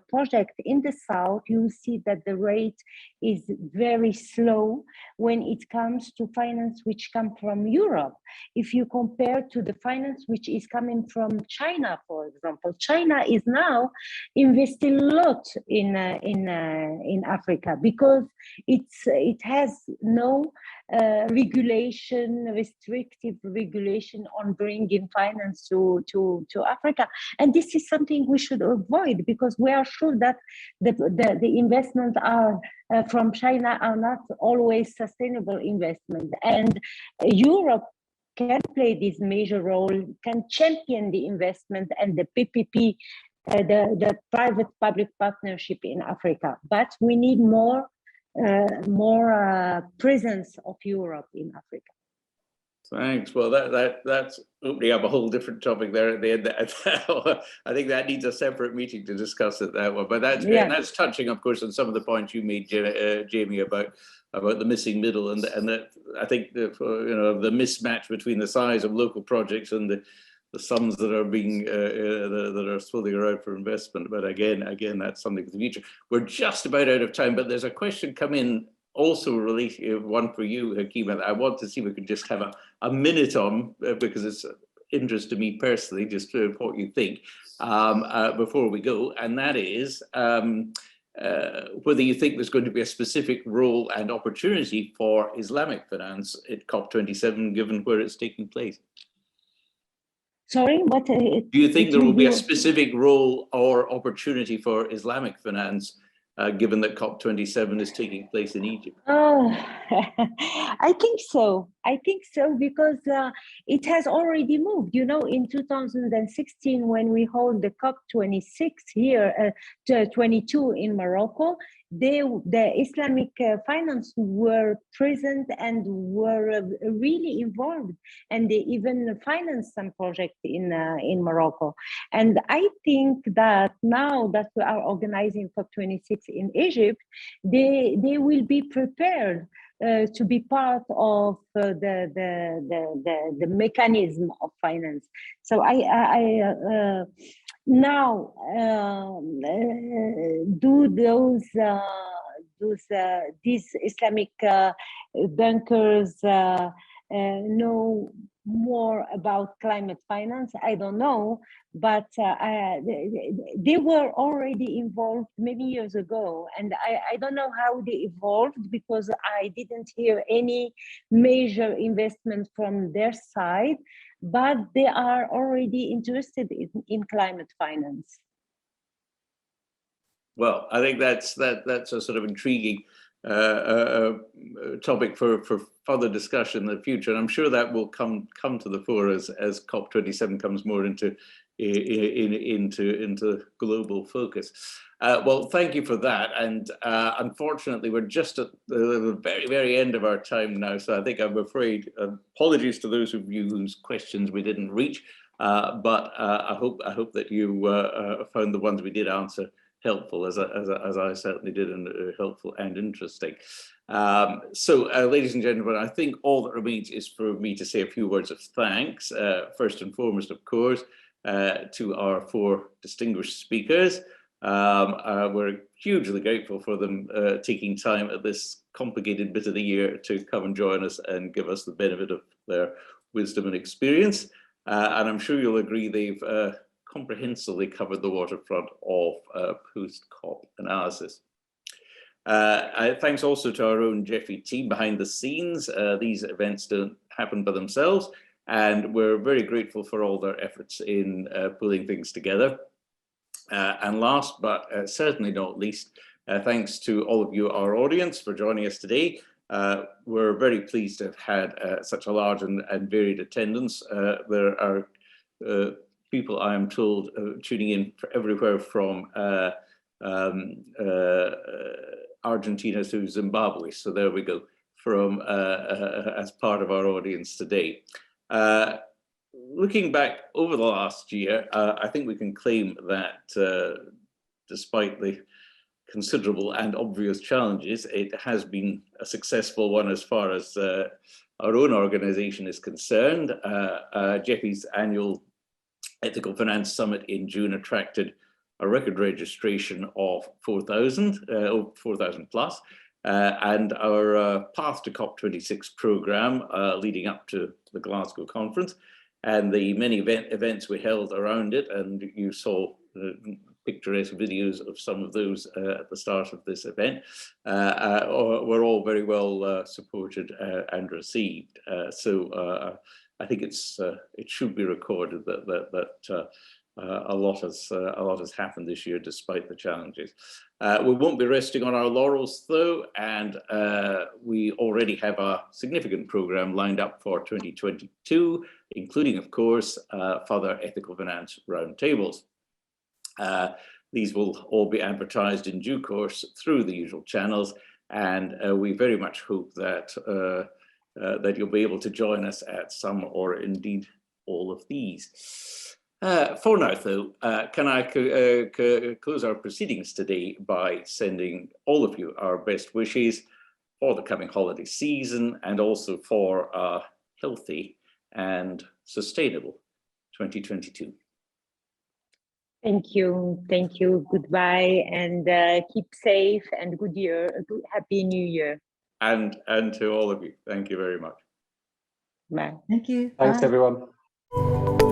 projects in the South, you see that the rate is very slow when it comes to finance which come from Europe. If you compare to the finance which is coming from China, for example, China is now investing a lot in Africa because it has no restrictive regulation on bringing finance to Africa. And this is something we should avoid because we are sure that the investments are from China are not always sustainable investment. And Europe can play this major role, can champion the investment and the PPP, the private-public partnership in Africa. But we need more presence of Europe in Africa. Thanks. Well, that's opening up a whole different topic there at the end. I think that needs a separate meeting to discuss it that one. But that's great. And that's touching, of course, on some of the points you made, Jamie, about the missing middle, and that I think the mismatch between the size of local projects and the sums that are being that are swirling around for investment. But again, that's something for the future. We're just about out of time, but there's a question come in also related, one for you, Hakima, that I want to see if we could just have a minute on, because it's interest to me personally, just what you think before we go, and that is whether you think there's going to be a specific role and opportunity for Islamic finance at COP27, given where it's taking place. Sorry, what? Do you think there will be a specific role or opportunity for Islamic finance, given that COP27 is taking place in Egypt? Oh, I think so. I think so because it has already moved. You know, in 2016, when we hold the COP26 here, 22 in Morocco, the Islamic finance were present and were really involved, and they even financed some projects in Morocco. And I think that now that we are organizing COP26 in Egypt, they will be prepared to be part of the mechanism of finance. So now do these Islamic bankers know more about climate finance? I don't know, but they were already involved many years ago, and I don't know how they evolved because I didn't hear any major investment from their side, but they are already interested in climate finance. Well, I think that's a sort of intriguing topic for further discussion in the future, and I'm sure that will come to the fore as COP27 comes more into global focus. Well, thank you for that, and unfortunately we're just at the very end of our time now, so I think I'm afraid apologies to those of you whose questions we didn't reach, but I hope that you found the ones we did answer helpful, as I certainly did, and helpful and interesting. So, ladies and gentlemen, I think all that remains is for me to say a few words of thanks. First and foremost, of course, to our four distinguished speakers. We're hugely grateful for them taking time at this complicated bit of the year to come and join us and give us the benefit of their wisdom and experience. And I'm sure you'll agree they've comprehensively covered the waterfront of post-COP analysis. Thanks also to our own Jeffrey team behind the scenes. These events don't happen by themselves, and we're very grateful for all their efforts in pulling things together. And last, but certainly not least, thanks to all of you, our audience, for joining us today. We're very pleased to have had such a large and varied attendance. There are people, I am told, tuning in everywhere from Argentina to Zimbabwe. So there we go, from as part of our audience today. Looking back over the last year, I think we can claim that despite the considerable and obvious challenges, it has been a successful one as far as our own organization is concerned. Jeffy's annual Ethical Finance Summit in June attracted a record registration of 4,000 plus, and our Path to COP26 program leading up to the Glasgow conference, and the many events we held around it, and you saw picturesque videos of some of those at the start of this event, were all very well supported and received. So I think it should be recorded that a lot has happened this year despite the challenges. We won't be resting on our laurels though, and we already have a significant program lined up for 2022, including, of course, further ethical finance roundtables. These will all be advertised in due course through the usual channels, and we very much hope that that you'll be able to join us at some or indeed all of these. For now, though, can I close our proceedings today by sending all of you our best wishes for the coming holiday season and also for a healthy and sustainable 2022. Thank you. Thank you. Goodbye, and keep safe, and good year. Happy New Year. And to all of you, thank you very much. Bye. Thank you. Thanks, Bye. everyone.